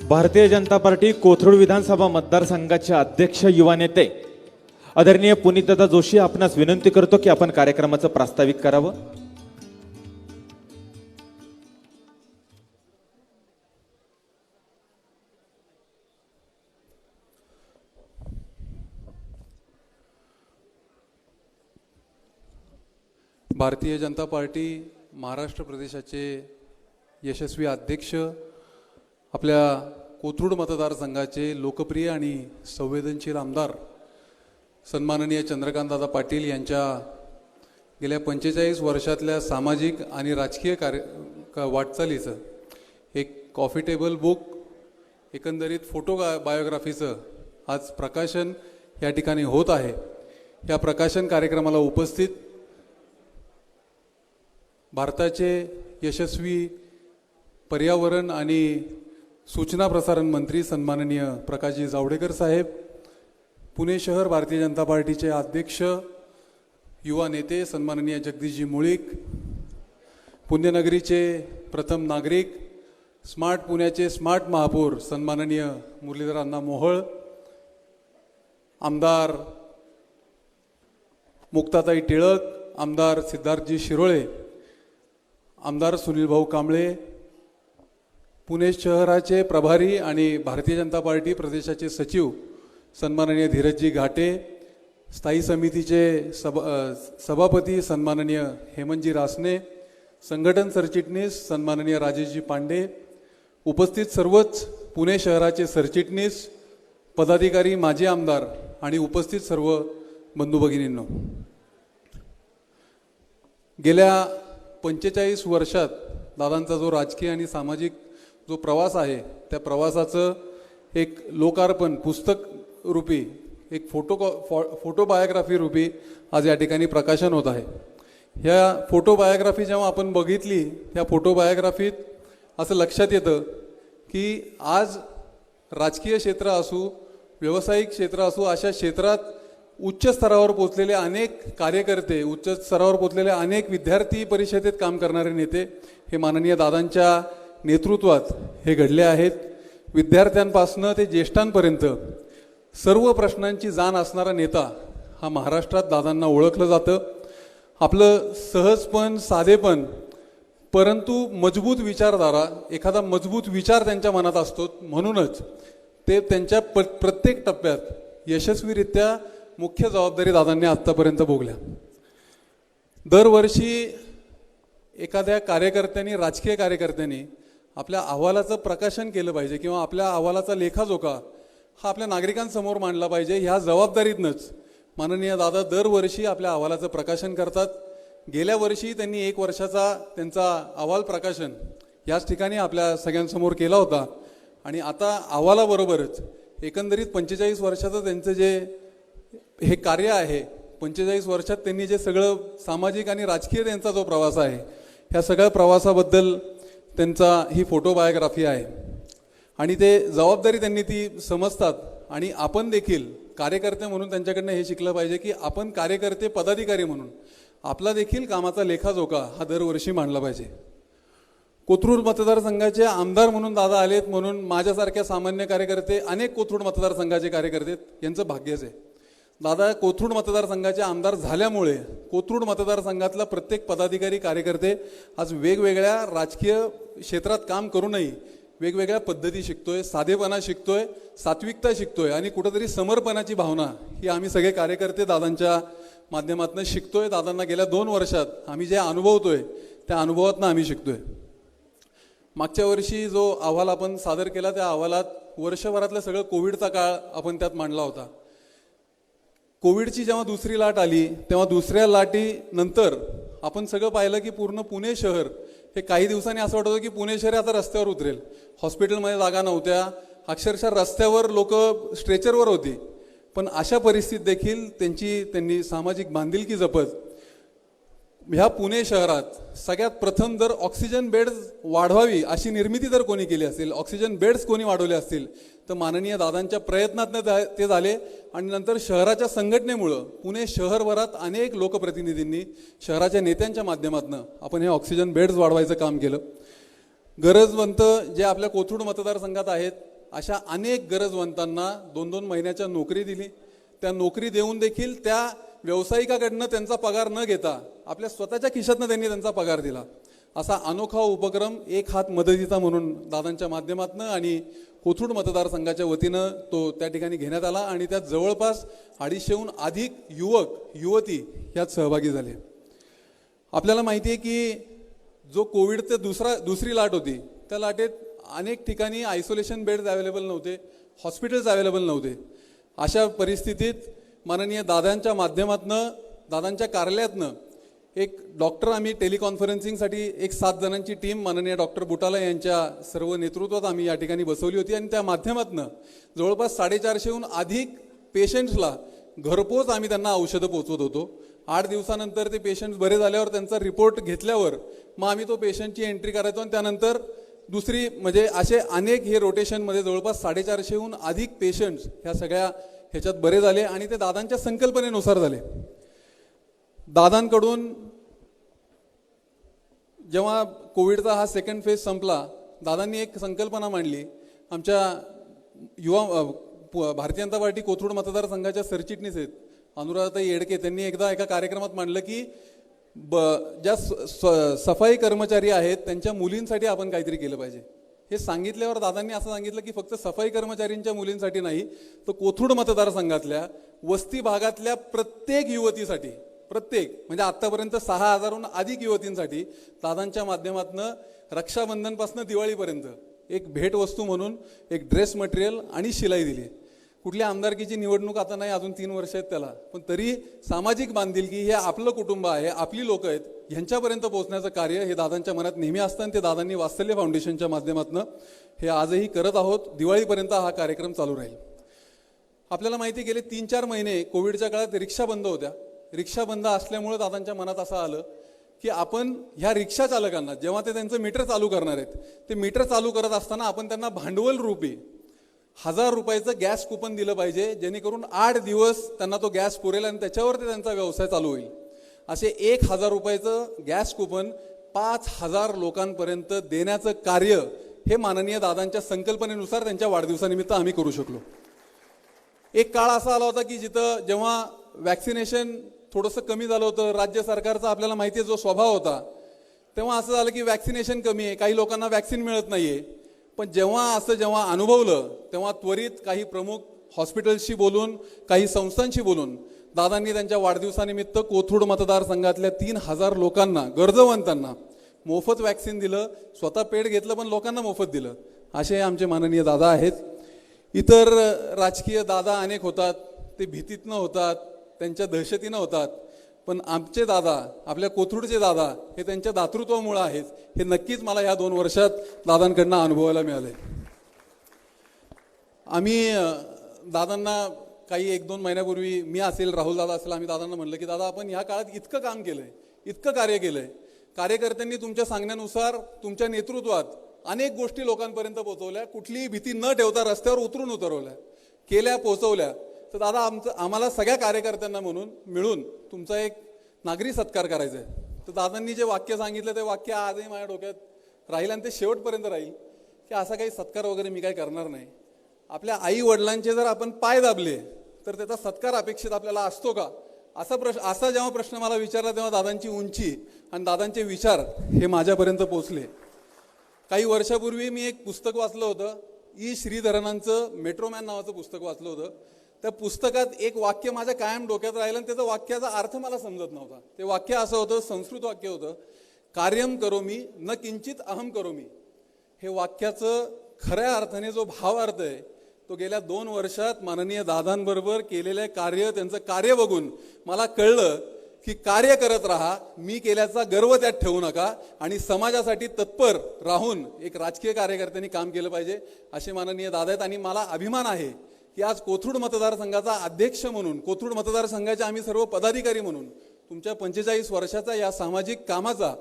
Bharatiya Janata party Kothrud विधानसभा मतदारसंघाचे अध्यक्ष युवा नेते आदरणीय पुनीतदादा जोशी आपणास विनंती करतो की आपण कार्यक्रमाचं प्रास्ताविक करावं। भारतीय जनता पार्टी महाराष्ट्र प्रदेशाचे यशस्वी अध्यक्ष, आपल्या कोथरूड मतदारसंघाचे लोकप्रिय आणि संवेदनशील आमदार सन्माननीय चंद्रकांतदादा पाटील यांच्या गेल्या 45 वर्षातल्या सामाजिक आणि राजकीय वाटचालीचं एक कॉफी टेबल बुक, एकंदरीत फोटो बायोग्राफीचं आज प्रकाशन या ठिकाणी होत आहे। या प्रकाशन कार्यक्रमाला उपस्थित भारताचे यशस्वी पर्यावरण आणि सूचना प्रसारण मंत्री सन्माननीय प्रकाशजी जावडेकर साहेब, पुणे शहर भारतीय जनता पार्टीचे अध्यक्ष युवा नेते सन्माननीय जगदीशजी मुळीक, पुण्यनगरीचे प्रथम नागरिक, स्मार्ट पुण्याचे स्मार्ट महापौर सन्माननीय मुरलीधर अण्णा मोहोळ, आमदार मुक्ताताई टिळक, आमदार सिद्धार्थजी शिरोळे, आमदार सुनील भाऊ कांबळे, पुणे शहराचे प्रभारी आणि भारतीय जनता पार्टी प्रदेशाचे सचिव सन्माननीय धीरजजी घाटे, स्थायी समितीचे सभापती सन्माननीय हेमंतजी रासने, संघटन सरचिटणीस सन्माननीय राजेशजी पांडे, उपस्थित सर्वच पुणे शहराचे सरचिटणीस, पदाधिकारी, माजी आमदार आणि उपस्थित सर्व बंधू भगिनींनो, गेल्या 45 वर्षात दादांचा जो राजकीय आणि सामाजिक जो प्रवास आहे त्या प्रवासाचं एक लोकार्पण पुस्तक रूपी, एक फोटो बायोग्राफी रूपी आज या ठिकाणी प्रकाशन होत आहे। ह्या फोटो बायोग्राफी जेव्हा आपण बघितली, त्या फोटो बायोग्राफीत असं लक्षात येतं की आज राजकीय क्षेत्र असू, व्यावसायिक क्षेत्र असू, अशा क्षेत्रात उच्च स्तरावर पोचलेले अनेक कार्यकर्ते, उच्च स्तरावर पोचलेले अनेक विद्यार्थी परिषदेत काम करणारे नेते हे माननीय दादांच्या नेतृत्वात हे घडले आहेत। विद्यार्थ्यांपासून ते ज्येष्ठांपर्यंत सर्व प्रश्नांची जाण असणारा नेता हा महाराष्ट्रात दादांना ओळखलं जातं। आपलं सहजपण, साधेपण, परंतु मजबूत विचारधारा, एखादा मजबूत विचार त्यांच्या मनात असतो, म्हणूनच ते त्यांच्या प्रत्येक टप्प्यात यशस्वीरित्या मुख्य जबाबदारी दादांनी आत्तापर्यंत भोगल्या। दरवर्षी एखाद्या कार्यकर्त्यांनी, राजकीय कार्यकर्त्यांनी आपल्या अहवालाचं प्रकाशन केलं पाहिजे किंवा आपल्या अहवालाचा लेखाजोखा हा आपल्या नागरिकांसमोर मांडला पाहिजे। ह्या जबाबदारीतनंच माननीय दादा दरवर्षी आपल्या अहवालाचं प्रकाशन करतात। गेल्या वर्षी त्यांनी 1 वर्षाचा त्यांचा अहवाल प्रकाशन याच ठिकाणी आपल्या सगळ्यांसमोर केला होता आणि आता अहवालाबरोबरच एकंदरीत 45 वर्षाचं त्यांचं जे हे कार्य आहे, 45 वर्षात त्यांनी जे सगळं सामाजिक आणि राजकीय त्यांचा जो प्रवास आहे, ह्या सगळ्या प्रवासाबद्दल त्यांचा ही फोटो बायोग्राफी आहे आणि ते जबाबदारी त्यांनी ती समजतात आणि आपण देखील कार्यकर्ते म्हणून त्यांच्याकडनं हे शिकलं पाहिजे की आपण कार्यकर्ते, पदाधिकारी म्हणून आपला देखील कामाचा लेखाजोखा हा दरवर्षी मांडला पाहिजे। कोथरूड मतदारसंघाचे आमदार म्हणून दादा आलेत म्हणून माझ्यासारख्या सामान्य कार्यकर्ते, अनेक कोथरूड मतदारसंघाचे कार्यकर्ते यांचं भाग्यच आहे। दादा कोथरूड मतदारसंघाचे आमदार झाल्यामुळे कोथरूड मतदारसंघातला प्रत्येक पदाधिकारी, कार्यकर्ते आज वेगवेगळ्या राजकीय क्षेत्रात काम करूनही वेगवेगळ्या पद्धती शिकतोय, साधेपणा शिकतोय, सात्विकता शिकतोय आणि कुठेतरी समर्पणाची भावना ही आम्ही सगळे कार्यकर्ते दादांच्या माध्यमातून शिकतोय। दादांना गेल्या 2 वर्षात आम्ही जे अनुभवतोय त्या अनुभवातून आम्ही शिकतोय। मागच्या वर्षी जो अहवाल आपण सादर केला त्या अहवालात वर्षभरातलं सगळं कोविडचा काळ आपण त्यात मांडला होता। कोविडची जेव्हा दुसरी लाट आली तेव्हा दुसऱ्या लाटीनंतर आपण सगळं पाहिलं की पूर्ण पुणे शहर हे काही दिवसांनी असं वाटत होतं की पुणे शहर आता रस्त्यावर उतरेल। हॉस्पिटलमध्ये जागा नव्हत्या, अक्षरशः रस्त्यावर लोक स्ट्रेचरवर होती, पण अशा परिस्थितीत देखील त्यांनी सामाजिक बांधिलकी जपत ह्या पुणे शहरात सगळ्यात प्रथम जर ऑक्सिजन बेड्स वाढवावी अशी निर्मिती जर कोणी केली असेल, ऑक्सिजन बेड्स कोणी वाढवले असतील तर माननीय दादांच्या प्रयत्नातनं ते झाले आणि नंतर शहराच्या संघटनेमुळे पुणे शहरभरात अनेक लोकप्रतिनिधींनी शहराच्या नेत्यांच्या माध्यमातून आपण हे ऑक्सिजन बेड्स वाढवायचं काम केलं। गरजवंत जे आपल्या कोथरूड मतदारसंघात आहेत अशा अनेक गरजवंतांना 2-2 महिन्याच्या नोकरी दिली. त्या नोकरी देऊन देखील त्या व्यावसायिकाकडनं त्यांचा पगार न घेता आपल्या स्वतःच्या खिशातनं त्यांनी त्यांचा पगार दिला. असा अनोखा उपक्रम एक हात मदतीचा म्हणून दादांच्या माध्यमातून आणि कोथरूड मतदारसंघाच्या वतीनं तो त्या ठिकाणी घेण्यात आला आणि त्यात जवळपास 250हून अधिक युवक युवती यात सहभागी झाले. आपल्याला माहिती आहे की जो कोविडचे दुसरी लाट होती त्या लाटेत अनेक ठिकाणी आयसोलेशन बेड्स अवेलेबल नव्हते, हॉस्पिटल्स अवेलेबल नव्हते. अशा परिस्थितीत माननीय दादांच्या माध्यमातनं दादांच्या कार्यालयातनं एक डॉक्टर आम्ही टेलिकॉन्फरन्सिंगसाठी एक 7 जणांची टीम माननीय डॉक्टर बुटाला यांच्या सर्व नेतृत्वात आम्ही या ठिकाणी बसवली होती आणि त्या माध्यमातून जवळपास 450हून अधिक पेशंट्सला घरपोच आम्ही त्यांना औषधं पोचवत होतो. 8 दिवसानंतर ते पेशंट्स बरे झाल्यावर त्यांचा रिपोर्ट घेतल्यावर मग आम्ही तो पेशंटची एंट्री करायचो आणि त्यानंतर दुसरी म्हणजे असे अनेक हे रोटेशनमध्ये जवळपास 450हून अधिक पेशंट्स ह्या सगळ्या ह्याच्यात बरे झाले आणि ते दादांच्या संकल्पनेनुसार झाले. दादांकडून जेव्हा कोविडचा हा सेकंड फेज संपला दादांनी एक संकल्पना मांडली. आमच्या भारतीय जनता पार्टी कोथरूड मतदारसंघाच्या सरचिटणीस आहेत अनुराधाताई येडके, त्यांनी एकदा एका कार्यक्रमात मांडलं की ज्या सफाई कर्मचारी आहेत त्यांच्या मुलींसाठी आपण काहीतरी केलं पाहिजे. हे सांगितल्यावर दादांनी असं सांगितलं की फक्त सफाई कर्मचारींच्या मुलींसाठी नाही तर कोथरूड मतदारसंघातल्या वस्ती भागातल्या प्रत्येक युवतीसाठी प्रत्येक म्हणजे आतापर्यंत 6000हून अधिक युवतींसाठी दादांच्या माध्यमातून रक्षाबंधनपासून दिवाळीपर्यंत एक भेटवस्तू म्हणून एक ड्रेस मटेरियल आणि शिलाई दिली. कुठल्या आमदारकीची निवडणूक आता नाही, अजून 3 वर्ष आहेत त्याला, पण तरी सामाजिक बांधिलकी हे आपलं कुटुंब आहे, आपली लोक आहेत, ह्यांच्यापर्यंत पोहोचण्याचं कार्य हे दादांच्या मनात नेहमी असतं आणि ते दादांनी वात्सल्य फाउंडेशनच्या माध्यमातून हे आजही करत आहोत. दिवाळीपर्यंत हा कार्यक्रम चालू राहील. आपल्याला माहिती गेले 3-4 महिने कोविडच्या काळात रिक्षा बंद होत्या. रिक्षा बंद असल्यामुळे दादांच्या मनात असं आलं की आपण ह्या रिक्षा चालकांना जेव्हा ते त्यांचं मीटर चालू करणार आहेत ते मीटर चालू करत असताना आपण त्यांना भांडवल रूपी 1000 रुपयाचं गॅस कुपन दिलं पाहिजे, जेणेकरून 8 दिवस त्यांना तो गॅस पुरेल आणि त्याच्यावर ते त्यांचा व्यवसाय चालू होईल. असे 1000 रुपयाचं गॅस कुपन 5000 लोकांपर्यंत देण्याचं कार्य हे माननीय दादांच्या संकल्पनेनुसार त्यांच्या वाढदिवसानिमित्त आम्ही करू शकलो. एक काळ असा आला होता की जिथं जेव्हा वॅक्सिनेशन थोडंसं कमी झालं होतं, राज्य सरकारचा आपल्याला माहिती आहे जो स्वभाव होता, तेव्हा असं झालं की वॅक्सिनेशन कमी आहे, काही लोकांना वॅक्सिन मिळत नाहीये. पण जेव्हा अनुभवलं तेव्हा त्वरित काही प्रमुख हॉस्पिटल्सशी बोलून काही संस्थांशी बोलून दादांनी त्यांच्या वाढदिवसानिमित्त कोथरूड मतदारसंघातल्या 3000 लोकांना गरजवंतांना मोफत वॅक्सिन दिलं. स्वतः पेड घेतलं पण लोकांना मोफत दिलं. असे आमचे माननीय दादा आहेत. इतर राजकीय दादा अनेक होतात, ते भीतीतनं होतात, त्यांच्या दहशतीनं होतात, पण आमचे दादा आपल्या कोथरूडचे दादा हे त्यांच्या दातृत्वामुळे आहेत. हे नक्कीच मला या 2 वर्षात दादांकडनं अनुभवायला मिळाले. आम्ही दादांना काही 1-2 महिन्यापूर्वी मी असेल राहुल दादा असेल आम्ही दादांना म्हणलं की दादा आपण ह्या काळात इतकं काम केलंय, इतकं कार्य केलंय, कार्यकर्त्यांनी तुमच्या सांगण्यानुसार तुमच्या नेतृत्वात अनेक गोष्टी लोकांपर्यंत पोहोचवल्या, कुठलीही भीती न ठेवता रस्त्यावर उतरवल्या, केल्या, पोहोचवल्या. तर दादा आम्हाला सगळ्या कार्यकर्त्यांना म्हणून मिळून तुमचा एक नागरी सत्कार करायचा आहे. तर दादांनी जे वाक्य सांगितलं ते वाक्य आजही माझ्या डोक्यात राहील आणि ते शेवटपर्यंत राहील की असा काही सत्कार वगैरे मी काही करणार नाही. आपल्या आई वडिलांचे जर आपण पाय दाबले तर त्याचा सत्कार अपेक्षित आपल्याला असतो का, असा जेव्हा प्रश्न मला विचारला तेव्हा दादांची उंची आणि दादांचे विचार हे माझ्यापर्यंत पोहोचले. काही वर्षापूर्वी मी एक पुस्तक वाचलं होतं, ई श्रीधरनांचं मेट्रोमॅन नावाचं पुस्तक वाचलं होतं. त्या पुस्तकात एक वाक्य माझ्या कायम डोक्यात राहिलं आणि त्याचा वाक्याचा अर्थ मला समजत नव्हता. ते वाक्य असं होतं, संस्कृत वाक्य होतं, कार्यम करोमी न किंचित अहम करोमी. हे वाक्याचं खऱ्या अर्थाने जो भावार्थ आहे तो गेल्या 2 वर्षात माननीय दादांबरोबर केलेले कार्य, त्यांचं कार्य बघून मला कळलं की कार्य करत राहा, मी केल्याचा गर्व त्यात ठेवू नका आणि समाजासाठी तत्पर राहून एक राजकीय कार्यकर्त्यांनी काम केलं पाहिजे असे माननीय दादा आहेत. आणि मला अभिमान आहे की आज कोथरूड मतदारसंघाचा अध्यक्ष म्हणून, कोथरूड मतदारसंघाचे आम्ही सर्व पदाधिकारी म्हणून तुमच्या 45 वर्षाचा या सामाजिक कामाचा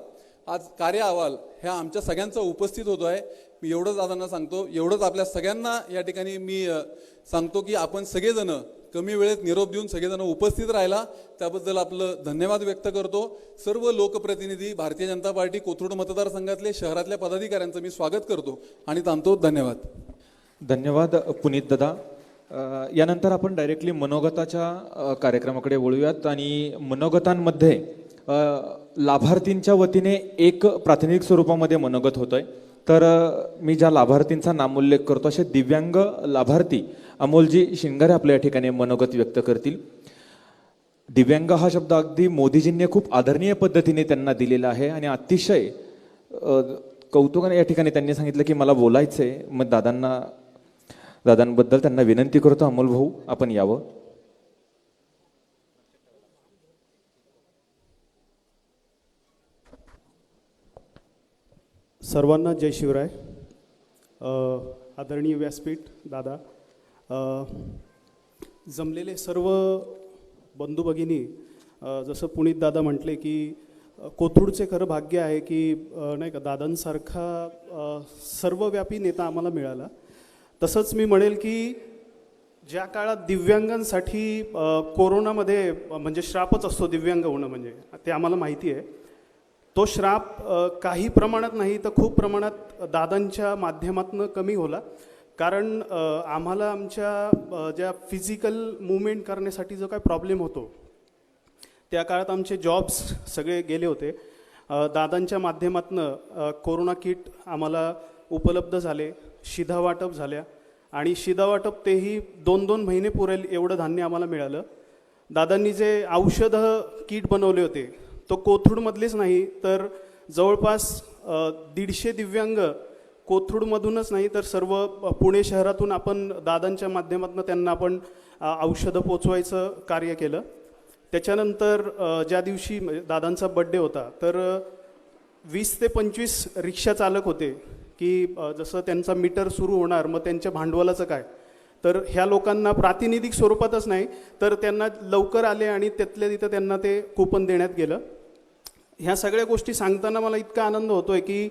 आज कार्य अहवाल ह्या आमच्या सगळ्यांचा उपस्थित होतो आहे. मी एवढंच दादांना सांगतो, एवढंच आपल्या सगळ्यांना या ठिकाणी मी सांगतो की आपण सगळेजण कमी वेळेत निरोप देऊन सगळेजण उपस्थित राहिला त्याबद्दल आपलं धन्यवाद व्यक्त करतो. सर्व लोकप्रतिनिधी भारतीय जनता पार्टी कोथरूड मतदारसंघातले शहरातल्या पदाधिकाऱ्यांचं मी स्वागत करतो आणि थांबतो. धन्यवाद. धन्यवाद पुनीत दादा. यानंतर आपण डायरेक्टली मनोगताच्या कार्यक्रमाकडे वळूयात आणि मनोगतांमध्ये लाभार्थींच्या वतीने एक प्रातिनिधिक स्वरूपामध्ये मनोगत होतंय. तर मी ज्या लाभार्थींचा नामोल्लेख करतो असे दिव्यांग लाभार्थी अमोलजी शिंगारे आपल्या या ठिकाणी मनोगत व्यक्त करतील. दिव्यांग हा शब्द अगदी मोदीजींनी खूप आदरणीय पद्धतीने त्यांना दिलेला आहे आणि अतिशय कौतुकाने या ठिकाणी त्यांनी सांगितलं की मला बोलायचंय. मग दादांबद्दल त्यांना विनंती करतो, अमोल भाऊ आपण यावं. सर्वांना जय शिवराय. आदरणीय व्यासपीठ दादा, जमलेले सर्व बंधू भगिनी, जसं पुनीत दादा म्हटले की कोथरूडचे खरं भाग्य आहे की नाही का दादांसारखा सर्वव्यापी नेता आम्हाला मिळाला. तसंच मी म्हणेल की ज्या काळात दिव्यांगांसाठी कोरोनामध्ये म्हणजे श्रापच असतो दिव्यांग होणं, म्हणजे ते आम्हाला माहिती आहे. तो श्राप काही प्रमाणात नाही तर खूप प्रमाणात दादांच्या माध्यमातून कमी होला. कारण आम्हाला आमच्या ज्या फिजिकल मुवमेंट करण्यासाठी जो काय प्रॉब्लेम होतो त्या काळात आमचे जॉब्स सगळे गेले होते. दादांच्या माध्यमातून कोरोना किट आम्हाला उपलब्ध झाले, शिधा वाटप झाल्या आणि शिधा वाटप तेही 2-2 महिने पुरेल एवढं धान्य आम्हाला मिळालं. दादांनी जे औषधं किट बनवले होते तो कोथरूडमधलेच नाही तर जवळपास 150 दिव्यांग कोथरूडमधूनच नाही तर सर्व पुणे शहरातून आपण दादांच्या माध्यमातून त्यांना आपण औषधं पोचवायचं कार्य केलं. त्याच्यानंतर ज्या दिवशी दादांचा बड्डे होता तर 20 ते 25 रिक्षा चालक होते की जसं त्यांचा मीटर सुरू होणार मग त्यांच्या भांडवलाचं काय, तर ह्या लोकांना प्रातिनिधिक स्वरूपातच नाही तर त्यांना लवकर आले आणि तिथल्या तिथं त्यांना ते कुपन देण्यात गेलं. ह्या सगळ्या गोष्टी सांगताना मला इतका आनंद होतो आहे की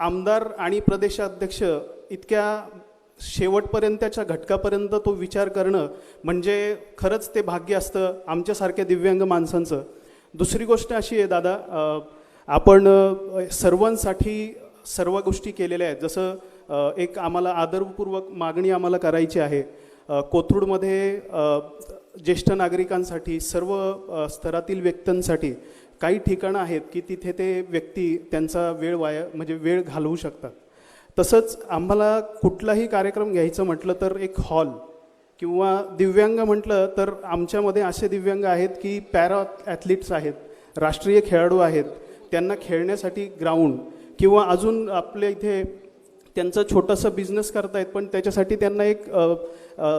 आमदार आणि प्रदेशाध्यक्ष इतक्या शेवटपर्यंतच्या घटकापर्यंत तो विचार करणं म्हणजे खरंच ते भाग्य असतं आमच्यासारख्या दिव्यांग माणसांचं. दुसरी गोष्ट अशी आहे दादा, आपण सर्वांसाठी सर्व गोष्टी केलेल्या आहेत. जसं एक आम्हाला आदरपूर्वक मागणी आम्हाला करायची आहे. कोथरूडमध्ये ज्येष्ठ नागरिकांसाठी सर्व स्तरातील व्यक्तींसाठी काही ठिकाणं आहेत की तिथे ते व्यक्ती त्यांचा वेळ घालवू शकतात. तसंच आम्हाला कुठलाही कार्यक्रम घ्यायचं म्हटलं तर एक हॉल किंवा दिव्यांग म्हटलं तर आमच्यामध्ये असे दिव्यांग आहेत की पॅरा ॲथलीट्स आहेत, राष्ट्रीय खेळाडू आहेत, त्यांना खेळण्यासाठी ग्राउंड किंवा अजून आपल्या इथे त्यांचं छोटंसं बिझनेस करतायत पण त्याच्यासाठी त्यांना एक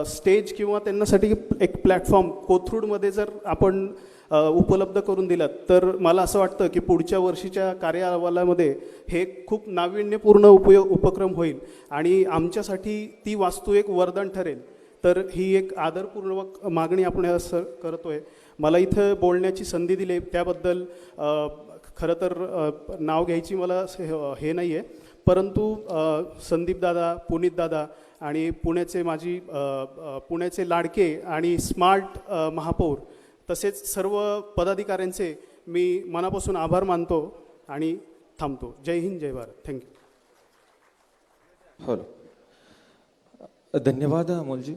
स्टेज किंवा त्यांच्यासाठी एक प्लॅटफॉर्म कोथरूडमध्ये जर आपण उपलब्ध करून दिलात तर मला असं वाटतं की पुढच्या वर्षीच्या कार्यालयामध्ये हे खूप नाविन्यपूर्ण उपक्रम होईल आणि आमच्यासाठी ती वास्तू एक वरदान ठरेल. तर ही एक आदरपूर्वक मागणी आपण असं करतोय. मला इथं बोलण्याची संधी दिली त्याबद्दल खरं तर नाव घ्यायची मला हे नाही आहे, परंतु संदीप दादा, पुनीत दादा आणि पुण्याचे लाडके आणि स्मार्ट महापौर तसेच सर्व पदाधिकाऱ्यांचे मी मनापासून आभार मानतो आणि थांबतो. जय हिंद, जय भारत. थँक्यू. हो, धन्यवाद अमोलजी.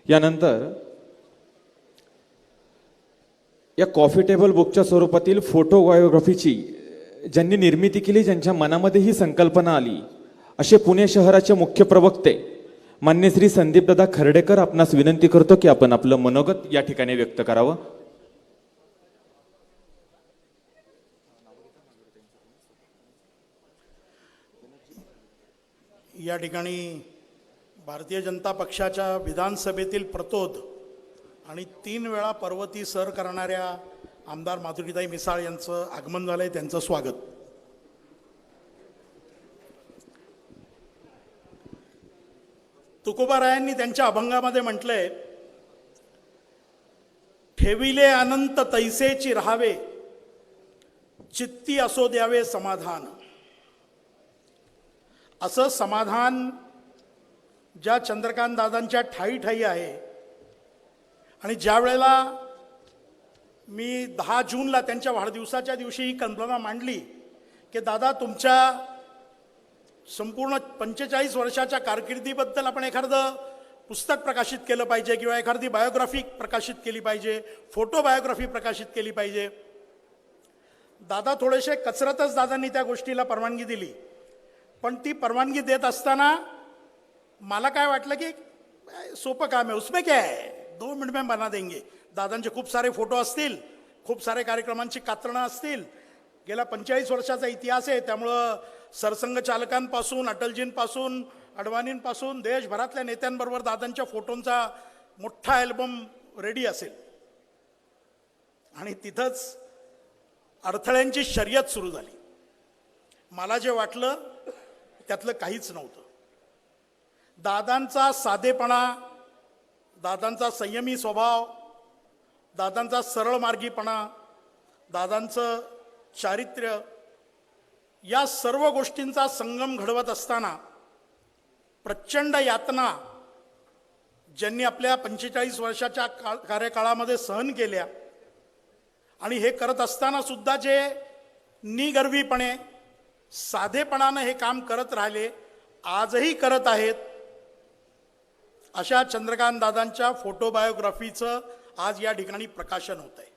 यानंतर या कॉफी टेबल बुकच्या स्वरूपातील फोटो बायोग्राफीची ज्यांनी निर्मिती केली, ज्यांच्या मनामध्ये ही संकल्पना आली, असे पुणे शहराचे मुख्य प्रवक्ते मान्य श्री संदीपदादा खर्डेकर आपणास विनंती करतो की आपण आपलं मनोगत या ठिकाणी व्यक्त करावं. या ठिकाणी भारतीय जनता पक्षाच्या विधानसभेतील प्रतोद आणि 3 वेळा पर्वती सर करणाऱ्या आमदार माधुरीताई मिसाळ यांचं आगमन झालं आहे, त्यांचं स्वागत. तुकोबारायांनी त्यांच्या अभंगामध्ये म्हटलंय, ठेविले अनंत तैसेची राहावे, चित्ती असो द्यावे समाधान. असं समाधान ज्या चंद्रकांत दादांच्या ठाई ठाई आहे. आणि ज्या वेळेला मी 10 जूनला त्यांच्या वाढदिवसाच्या दिवशी ही कल्पना मांडली की की दादा तुमच्या संपूर्ण 45 वर्षाच्या कारकिर्दीबद्दल आपण एखादं पुस्तक प्रकाशित केलं पाहिजे किंवा एखादी बायोग्राफी प्रकाशित केली पाहिजे, फोटो बायोग्राफी प्रकाशित केली पाहिजे. दादा थोडेसे कचरतच दादांनी त्या गोष्टीला परवानगी दिली. पण ती परवानगी देत असताना मला काय वाटलं की सोपं काम आहे, उसमें क्या है, 2 मिनिट में बना देंगे. दादांचे खूप सारे फोटो असतील, खूप सारे कार्यक्रमांची कात्रणं असतील. गेल्या 45 वर्षाचा इतिहास आहे, त्यामुळं सरसंघचालकांपासून अटलजींपासून अडवाणींपासून देशभरातल्या नेत्यांबरोबर दादांच्या फोटोंचा मोठा अल्बम रेडी असेल. आणि तिथंच अडथळ्यांची शर्यत सुरू झाली. मला जे वाटलं त्यातलं काहीच नव्हतं. दादांचा साधेपणा, दादांचा संयमी स्वभाव, दादांचा सरळ मार्गीपणा, दादांचं चारित्र्य, या सर्व गोष्टींचा संगम घडवत असताना प्रचंड यातना ज्यांनी आपल्या 45 वर्षाच्या कार्यकाळामध्ये सहन केल्या आणि हे करत असताना सुद्धा जे निगर्वीपणे साधेपणानं हे काम करत राहिले, आजही करत आहेत, अशा चंद्रकांत दादांच्या फोटो बायोग्राफीचं आज या ठिकाणी प्रकाशन होत आहे.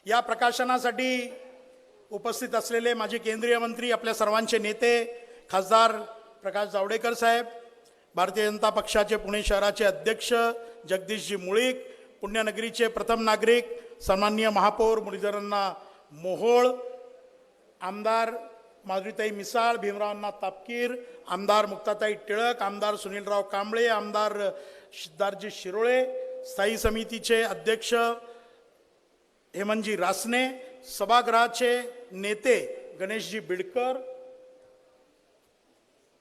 या प्रकाशनासाठी उपस्थित असलेले माजी केंद्रीय मंत्री, आपल्या सर्वांचे नेते, खासदार प्रकाश जावडेकर साहेब, भारतीय जनता पक्षाचे पुणे शहराचे अध्यक्ष जगदीशजी मुळीक, पुण्यनगरीचे प्रथम नागरिक सन्माननीय महापौर मुरलीधरांना मोहोळ, आमदार माधुरीताई मिसाळ, भीमरावांना तापकीर, आमदार मुक्ताताई टिळक, आमदार सुनीलराव कांबळे, आमदार सिद्धार्थजी शिरोळे, स्थायी समितीचे अध्यक्ष हेमंतजी रासने, सभागृहाचे नेते गणेशजी बिडकर,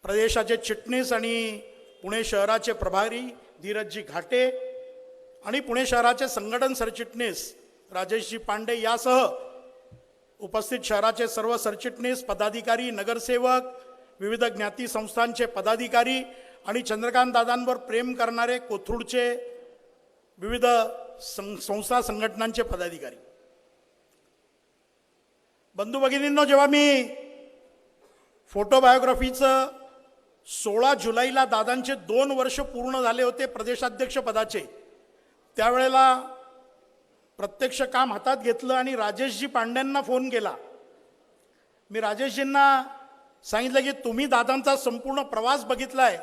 प्रदेशाचे चिटणीस आणि पुणे शहराचे प्रभारी धीरजजी घाटे आणि पुणे शहराचे संघटन सरचिटणीस राजेशजी पांडे यासह उपस्थित शहराचे सर्व सरचिटणीस, पदाधिकारी, नगरसेवक, विविध ज्ञाती संस्थांचे पदाधिकारी आणि चंद्रकांत दादांवर प्रेम करणारे कोथरूडचे विविध संस्था संघटनांचे पदाधिकारी. बंधू भगिनींनो, जेव्हा मी फोटो बायोग्राफीचं 16 जुलैला दादांचे 2 वर्ष पूर्ण झाले होते प्रदेशाध्यक्ष पदाचे, त्यावेळेला प्रत्यक्ष काम हातात घेतलं आणि राजेशजी पांड्यांना फोन केला. मी राजेशजींना सांगितलं की तुम्ही दादांचा संपूर्ण प्रवास बघितलाय,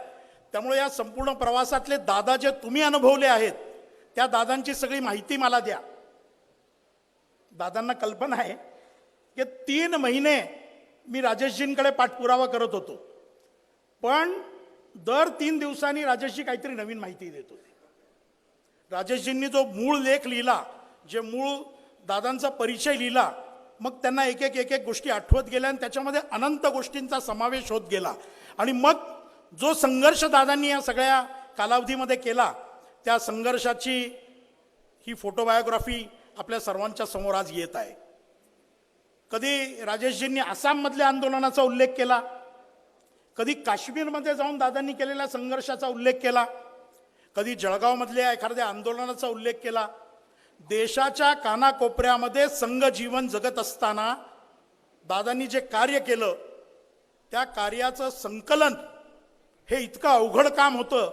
त्यामुळे या संपूर्ण प्रवासातले दादा जे तुम्ही अनुभवले आहेत त्या दादांची सगळी माहिती मला द्या. दादांना कल्पना आहे की 3 महिने मी राजेशजींकडे पाठपुरावा करत होतो, पण दर 3 दिवसांनी राजेशजी काहीतरी नवीन माहिती देत होते. राजेशजींनी जो मूळ लेख लिहिला, जे मूळ दादांचा परिचय लिहिला, मग त्यांना एक एक गोष्टी आठवत गेल्या आणि त्याच्यामध्ये अनंत गोष्टींचा समावेश होत गेला. आणि मग जो संघर्ष दादांनी या सगळ्या कालावधीमध्ये केला, त्या संघर्षाची ही फोटोबायोग्राफी आपल्या सर्वांच्या समोर आज येत आहे. कधी राजेशजींनी आसाममधल्या आंदोलनाचा उल्लेख केला, कधी काश्मीरमध्ये जाऊन दादांनी केलेल्या संघर्षाचा उल्लेख केला, कधी जळगावमधल्या एखाद्या आंदोलनाचा उल्लेख केला. देशाच्या कानाकोपऱ्यामध्ये संघ जीवन जगत असताना दादांनी जे कार्य केलं, त्या कार्याचं संकलन हे इतकं अवघड काम होतं.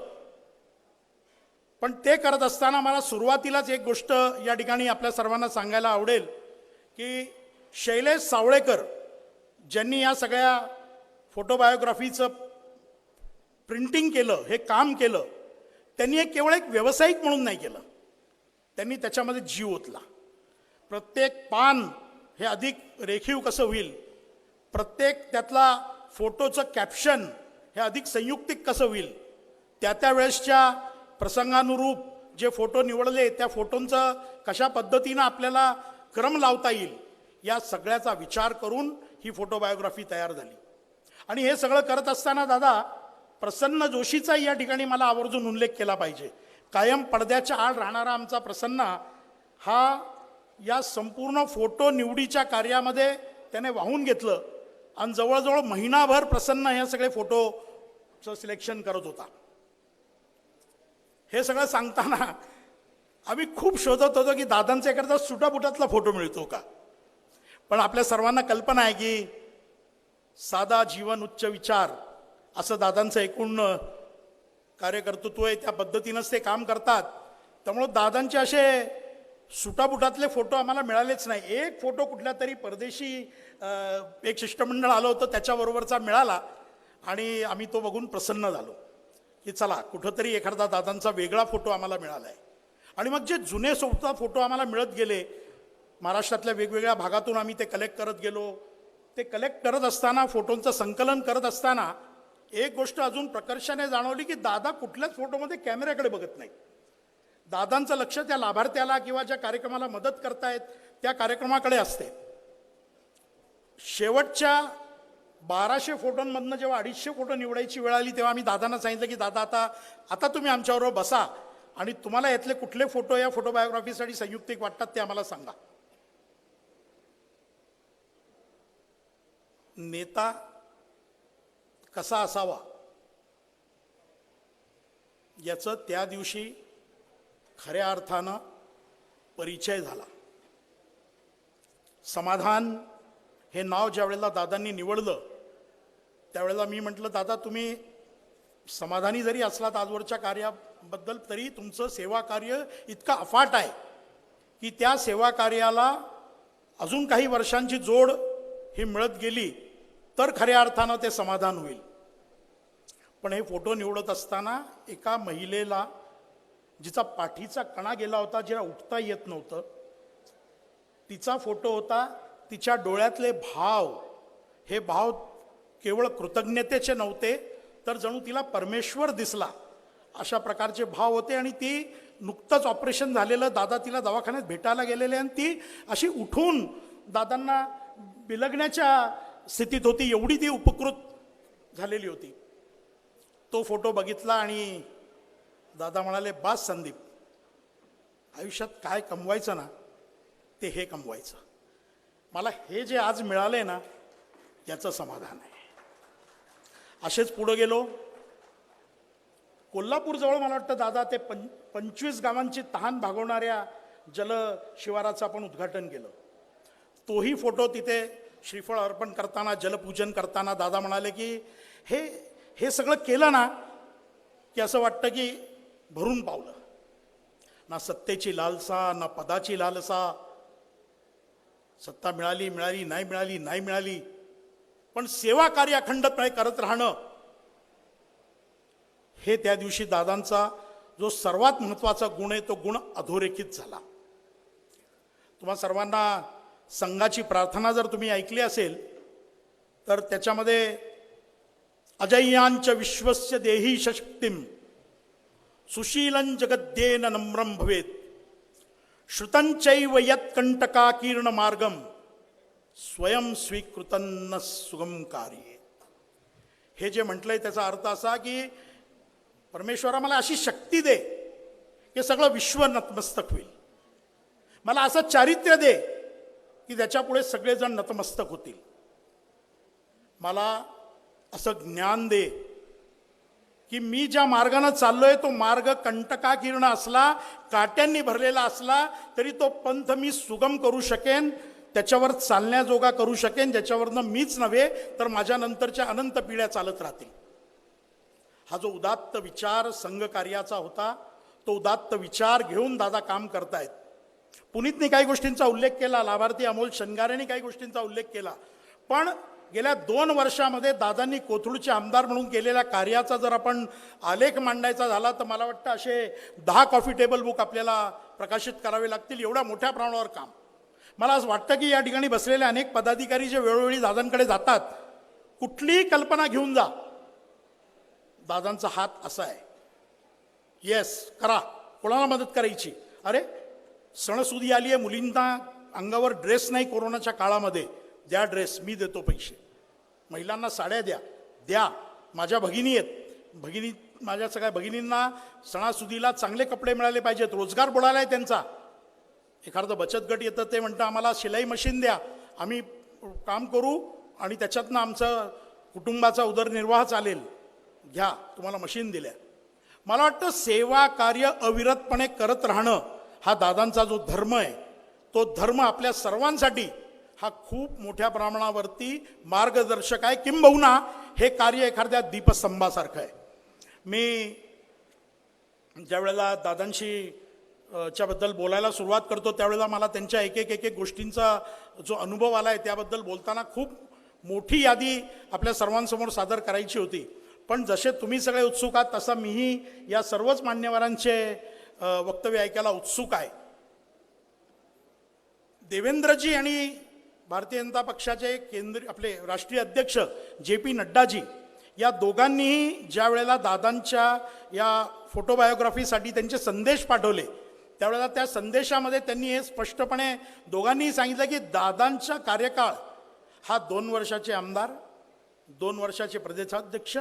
पण ते करत असताना मला सुरुवातीलाच एक गोष्ट या ठिकाणी आपल्या सर्वांना सांगायला आवडेल की शैलेश सावळेकर ज्यांनी या सगळ्या फोटोबायोग्राफीचं प्रिंटिंग केलं, हे काम केलं, त्यांनी हे केवळ एक व्यावसायिक म्हणून नाही केलं, त्यांनी त्याच्यामध्ये जीव ओतला. प्रत्येक पान हे अधिक रेखीव कसं होईल, प्रत्येक त्यातला फोटोचं कॅप्शन हे अधिक संयुक्तिक कसं होईल, त्या वेळेसच्या प्रसंगानुरूप जे फोटो निवडले त्या फोटोंचं कशा पद्धतीनं आपल्याला क्रम लावता येईल, या सगळ्याचा विचार करून ही फोटोबायोग्राफी तयार झाली. आणि हे सगळं करत असताना दादा प्रसन्न जोशीचा या ठिकाणी मला आवर्जून उल्लेख केला पाहिजे. कायम पडद्याच्या आड राहणारा आमचा प्रसन्न हा या संपूर्ण फोटो निवडीच्या कार्यामध्ये त्याने वाहून घेतलं आणि जवळजवळ महिनाभर प्रसन्न हे सगळे फोटोचं सिलेक्शन करत होता. हे सगळं सांगताना आम्ही खूप शोधत होतो की दादांचा एखादा सुटाबुटातला फोटो मिळतो का. पण आपल्या सर्वांना कल्पना आहे की साधा जीवन उच्च विचार असं दादांचं एकूण कार्यकर्तृत्व आहे. त्या पद्धतीनंच ते काम करतात. त्यामुळं दादांचे असे सुटाबुटातले फोटो आम्हाला मिळालेच नाही. एक फोटो कुठल्या तरी परदेशी एक शिष्टमंडळ आलं होतं त्याच्याबरोबरचा मिळाला आणि आम्ही तो बघून प्रसन्न झालो की चला कुठंतरी एखादा दादांचा वेगळा फोटो आम्हाला मिळाला आहे. आणि मग जे जुने सोबता फोटो आम्हाला मिळत गेले, महाराष्ट्रातल्या वेगवेगळ्या भागातून आम्ही ते कलेक्ट करत गेलो. ते कलेक्ट करत असताना, फोटोंचं संकलन करत असताना एक गोष्ट अजून प्रकर्षाने जाणवली की दादा कुठल्याच फोटोमध्ये कॅमेऱ्याकडे बघत नाही. दादांचं लक्ष त्या लाभार्थ्याला किंवा ज्या कार्यक्रमाला मदत करतायत त्या कार्यक्रमाकडे असते. शेवटच्या 1200 फोटोंमधनं जेव्हा 250 फोटो निवडायची वेळ आली तेव्हा आम्ही दादांना सांगितलं की दादा आता तुम्ही आमच्याबरोबर बसा आणि तुम्हाला यातले कुठले फोटो या फोटो बायोग्राफीसाठी संयुक्तिक वाटतात ते आम्हाला सांगा. नेता कसा असावा याचं त्या दिवशी खऱ्या अर्थानं परिचय झाला. समाधान हे नाव ज्या वेळेला दादांनी निवडलं त्यावेळेला मी म्हटलं दादा तुम्ही समाधानी जरी असलात आजवरच्या कार्याबद्दल तरी तुमचं सेवा कार्य इतकं अफाट आहे की त्या सेवा कार्याला अजून काही वर्षांची जोड ही मिळत गेली तर खऱ्या अर्थानं ते समाधान होईल. पण हे फोटो निवडत असताना एका महिलेला जिचा पाठीचा कणा गेला होता, जिला उठता येत नव्हतं, तिचा फोटो होता. तिच्या डोळ्यातले भाव हे भाव केवळ कृतज्ञतेचे नव्हते तर जणू तिला परमेश्वर दिसला अशा प्रकारचे भाव होते. आणि ती नुकतंच ऑपरेशन झालेलं, दादा तिला दवाखान्यात भेटायला गेलेले आणि ती अशी उठून दादांना बिलगण्याच्या स्थितीत होती, एवढी ती उपकृत झालेली होती. तो फोटो बघितला आणि दादा म्हणाले बास संदीप, आयुष्यात काय कमवायचं ना ते हे कमवायचं. मला हे जे आज मिळाले ना याचं समाधान आहे. असेच पुढे गेलो. कोल्हापूरजवळ मला वाटतं दादा ते 25 गावांची तहान भागवणाऱ्या जल शिवाराचं आपण उद्घाटन केलं. तोही फोटो तिथे श्रीफळ अर्पण करताना, जलपूजन करताना दादा म्हणाले की हे सगळं केलं ना की असं वाटतं की भरून पावलं. ना सत्तेची लालसा, ना पदाची लालसा. सत्ता मिळाली नाही मिळाली, पण सेवा कार्य अखंडपणे करत राहणं हे त्या दिवशी दादांचा जो सर्वात महत्त्वाचा गुण आहे तो गुण अधोरेखित झाला. तुम्हा सर्वांना संघाची प्रार्थना जर तुम्ही ऐकली असेल तर त्याच्यामध्ये अजय्यांच विश्वस्य देही शक्तिम सुशीलं जगद्येन नम्रम भवेत श्रुतंचैव यत्कंटकाकीर्ण मार्गम स्वयं स्वीकृतन्न सुगम कार्ये. हे जे म्हटलंय त्याचा अर्थ असा की परमेश्वरा मला अशी शक्ती दे की सगळं विश्व नतमस्तक होईल. मला असं चारित्र्य दे की त्याच्यापुढे सगळेजण नतमस्तक होतील. मला असं ज्ञान दे की मी ज्या मार्गाने चाललोय तो मार्ग कंटकाकीर्ण असला, काट्यांनी भरलेला असला तरी तो पंथ मी सुगम करू शकेन, त्याच्यावर चालण्याजोगा करू शकेन, ज्याच्यावरनं मीच नव्हे तर माझ्या नंतरच्या अनंत पिढ्या चालत राहतील. हा जो उदात्त विचार संघ कार्याचा होता तो उदात्त विचार घेऊन दादा काम करतायत. पुनीतने काही गोष्टींचा उल्लेख केला, लाभार्थी अमोल शनगारेने काही गोष्टींचा उल्लेख केला. पण गेल्या 2 वर्षामध्ये दादांनी कोथरूडचे आमदार म्हणून केलेल्या कार्याचा जर आपण आलेख मांडायचा झाला तर मला वाटतं असे 10 कॉफी टेबल बुक आपल्याला प्रकाशित करावे लागतील, एवढ्या मोठ्या प्रमाणावर काम. मला असं वाटतं की या ठिकाणी बसलेले अनेक पदाधिकारी जे वेळोवेळी दादांकडे जातात, कुठलीही कल्पना घेऊन जा, दादांचा हात असा आहे, येस करा, कोणाला मदत करायची. अरे सणसुदी आली आहे, मुलींना अंगावर ड्रेस नाही कोरोनाच्या काळामध्ये, द्या ड्रेस, मी देतो पैसे. महिलांना साड्या द्या. माझ्या भगिनी आहेत, माझ्या सगळ्या भगिनींना सणासुदीला चांगले कपडे मिळाले पाहिजेत, रोजगार बुडाला आहे त्यांचा. एखादं बचत गट येतं ते म्हणतं आम्हाला शिलाई मशीन द्या, आम्ही काम करू आणि त्याच्यातनं आमचं कुटुंबाचा उदरनिर्वाह चालेल, घ्या, तुम्हाला मशीन दिल्या. मला वाटतं सेवा कार्य अविरतपणे करत राहणं हा दादांचा जो धर्म आहे तो धर्म आपल्या सर्वांसाठी हा खूप मोठ्या प्रमाणावरती मार्गदर्शक आहे, किंबहुना हे कार्य एखाद्या दीपस्तंभासारखं आहे. मी ज्या वेळेला दादांशी च्याबद्दल बोलायला सुरुवात करतो त्यावेळेला मला त्यांच्या एक एक गोष्टींचा जो अनुभव आला आहे त्याबद्दल बोलताना खूप मोठी यादी आपल्या सर्वांसमोर सादर करायची होती. पण जसे तुम्ही सगळे उत्सुक आहात तसा मीही या सर्वच मान्यवरांचे वक्तव्य ऐकायला उत्सुक आहे. देवेंद्रजी आणि भारतीय जनता पक्षाचे आपले राष्ट्रीय अध्यक्ष JP नड्डाजी या दोघांनीही ज्या वेळेला दादांच्या या फोटोबायोग्राफीसाठी त्यांचे संदेश पाठवले त्यावेळेला त्या संदेशामध्ये त्यांनी हे स्पष्टपणे दोघांनीही सांगितलं की दादांचा कार्यकाळ हा 2 वर्षाचे आमदार, 2 वर्षाचे प्रदेशाध्यक्ष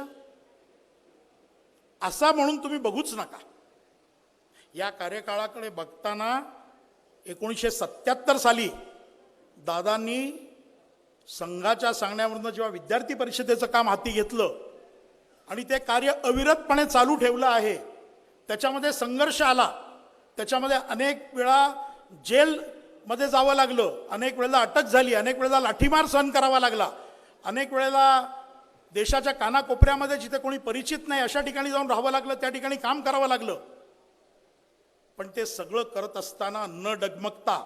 असा म्हणून तुम्ही बघूच नका. या कार्यकाळाकडे बघताना 1977 साली दादांनी संघाच्या सांगण्यावरनं जेव्हा विद्यार्थी परिषदेचं काम हाती घेतलं आणि ते कार्य अविरतपणे चालू ठेवलं आहे, त्याच्यामध्ये संघर्ष आला, त्याच्यामध्ये अनेक वेळा जेलमध्ये जावं लागलं, अनेक वेळेला अटक झाली, अनेक वेळेला लाठीमार सहन करावा लागला, अनेक वेळेला देशाच्या कानाकोपऱ्यामध्ये जिथे कोणी परिचित नाही अशा ठिकाणी जाऊन राहावं लागलं, त्या ठिकाणी काम करावं लागलं. पण ते सगळं करत असताना न डगमगता,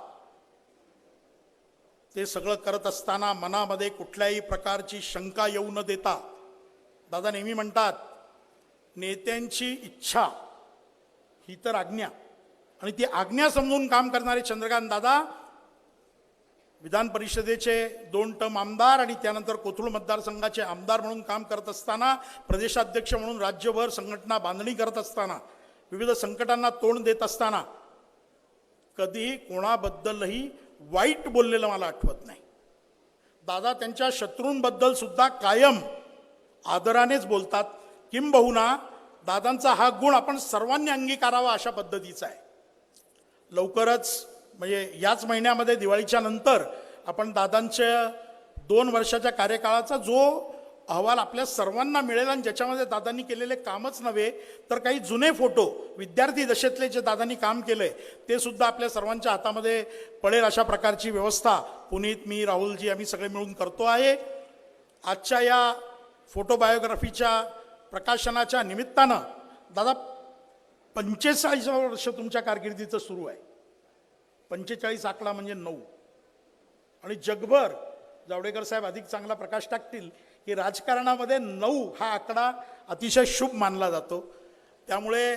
ते सगळं करत असताना मनामध्ये कुठल्याही प्रकारची शंका येऊ न देता दादा नेहमी म्हणतात नेत्यांची इच्छा ही तर आज्ञा, आणि ती आज्ञा समजून काम करणारे चंद्रकांत दादा विधान परिषदेचे 2 टर्म आमदार आणि त्यानंतर कोथरूड मतदारसंघाचे आमदार म्हणून काम करत असताना, प्रदेशाध्यक्ष म्हणून राज्यभर संघटना बांधणी करत असताना, विविध संकटांना तोंड देत असताना कधीही कोणाबद्दलही वाईट बोललेलं मला आठवत नाही. दादा त्यांच्या शत्रूंबद्दल सुद्धा कायम आदरानेच बोलतात, किंबहुना दादांचा हा गुण आपण सर्वांनी अंगीकारावा अशा पद्धतीचा आहे. लवकरच म्हणजे याच महिन्यामध्ये दिवाळीच्या नंतर आपण दादांच्या 2 वर्षाच्या कार्यकाळाचा जो अहवाल आपल्या सर्वांना मिळेल आणि ज्याच्यामध्ये दादांनी केलेले कामच नव्हे तर काही जुने फोटो विद्यार्थी दशेतले जे दादांनी काम केलंय ते सुद्धा आपल्या सर्वांच्या हातामध्ये पडेल अशा प्रकारची व्यवस्था पुनीत, मी, राहुलजी आम्ही सगळे मिळून करतो आहे. आजच्या या फोटोबायोग्राफीच्या प्रकाशनाच्या निमित्तानं दादा 45 वर्ष तुमच्या कारकिर्दीचं सुरू आहे. 45 आकडा म्हणजे 9, आणि जगभर जावडेकर साहेब अधिक चांगला प्रकाश टाकतील की राजकारणामध्ये 9 हा आकडा अतिशय शुभ मानला जातो. त्यामुळे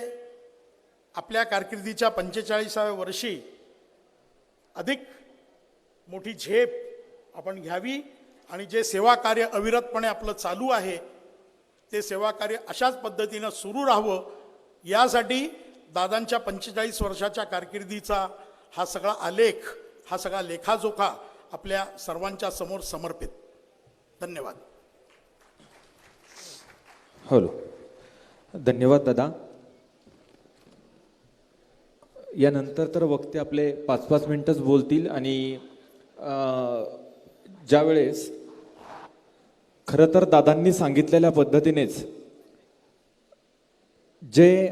आपल्या कारकिर्दीच्या 45व्या वर्षी अधिक मोठी झेप आपण घ्यावी आणि जे सेवा कार्य अविरतपणे आपलं चालू आहे ते सेवा कार्य अशाच पद्धतीनं सुरू राहावं, यासाठी दादांच्या 45 वर्षाच्या कारकिर्दीचा हा सगळा आलेख, हा सगळा लेखाजोखा आपल्या सर्वांच्या समोर समर्पित. धन्यवाद. हॅलो, धन्यवाद दादा. यानंतर तर वक्ते आपले 5-5 मिनिटच बोलतील आणि ज्यावेळेस खरं तर दादांनी सांगितलेल्या पद्धतीनेच जे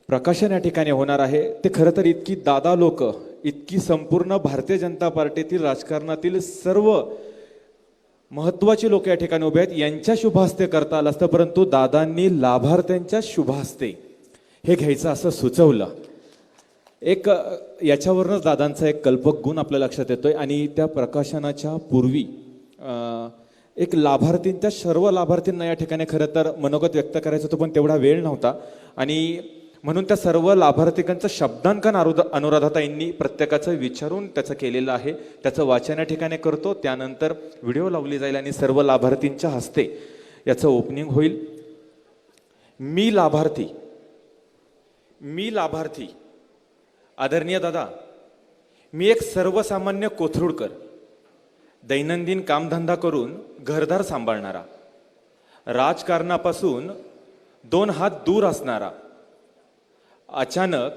प्रकाशन या ठिकाणी होणार आहे ते खरं तर इतकी दादा लोक, इतकी संपूर्ण भारतीय जनता पार्टीतील राजकारणातील सर्व महत्त्वाची लोक या ठिकाणी उभे आहेत, यांच्या शुभहस्ते करता आलं असतं, परंतु दादांनी लाभार्थ्यांच्या शुभहस्ते हे घ्यायचं असं सुचवलं. एक याच्यावरूनच दादांचा एक कल्पक गुण आपल्या लक्षात येतोय. आणि त्या प्रकाशनाच्या पूर्वी एक लाभार्थींच्या सर्व लाभार्थींना या ठिकाणी खरं तर मनोगत व्यक्त करायचं होतं, पण तेवढा वेळ नव्हता आणि म्हणून त्या सर्व लाभार्थीकांचं शब्दांकन अनुराधाताईंनी प्रत्येकाचं विचारून त्याचं केलेलं आहे. त्याचं वाचन या ठिकाणी करतो, त्यानंतर व्हिडिओ लावली जाईल आणि सर्व लाभार्थींच्या हस्ते याचं ओपनिंग होईल. मी लाभार्थी आदरणीय दादा, मी एक सर्वसामान्य कोथरूडकर, दैनंदिन कामधंदा करून घरदार सांभाळणारा, राजकारणापासून 2 हात दूर असणारा, अचानक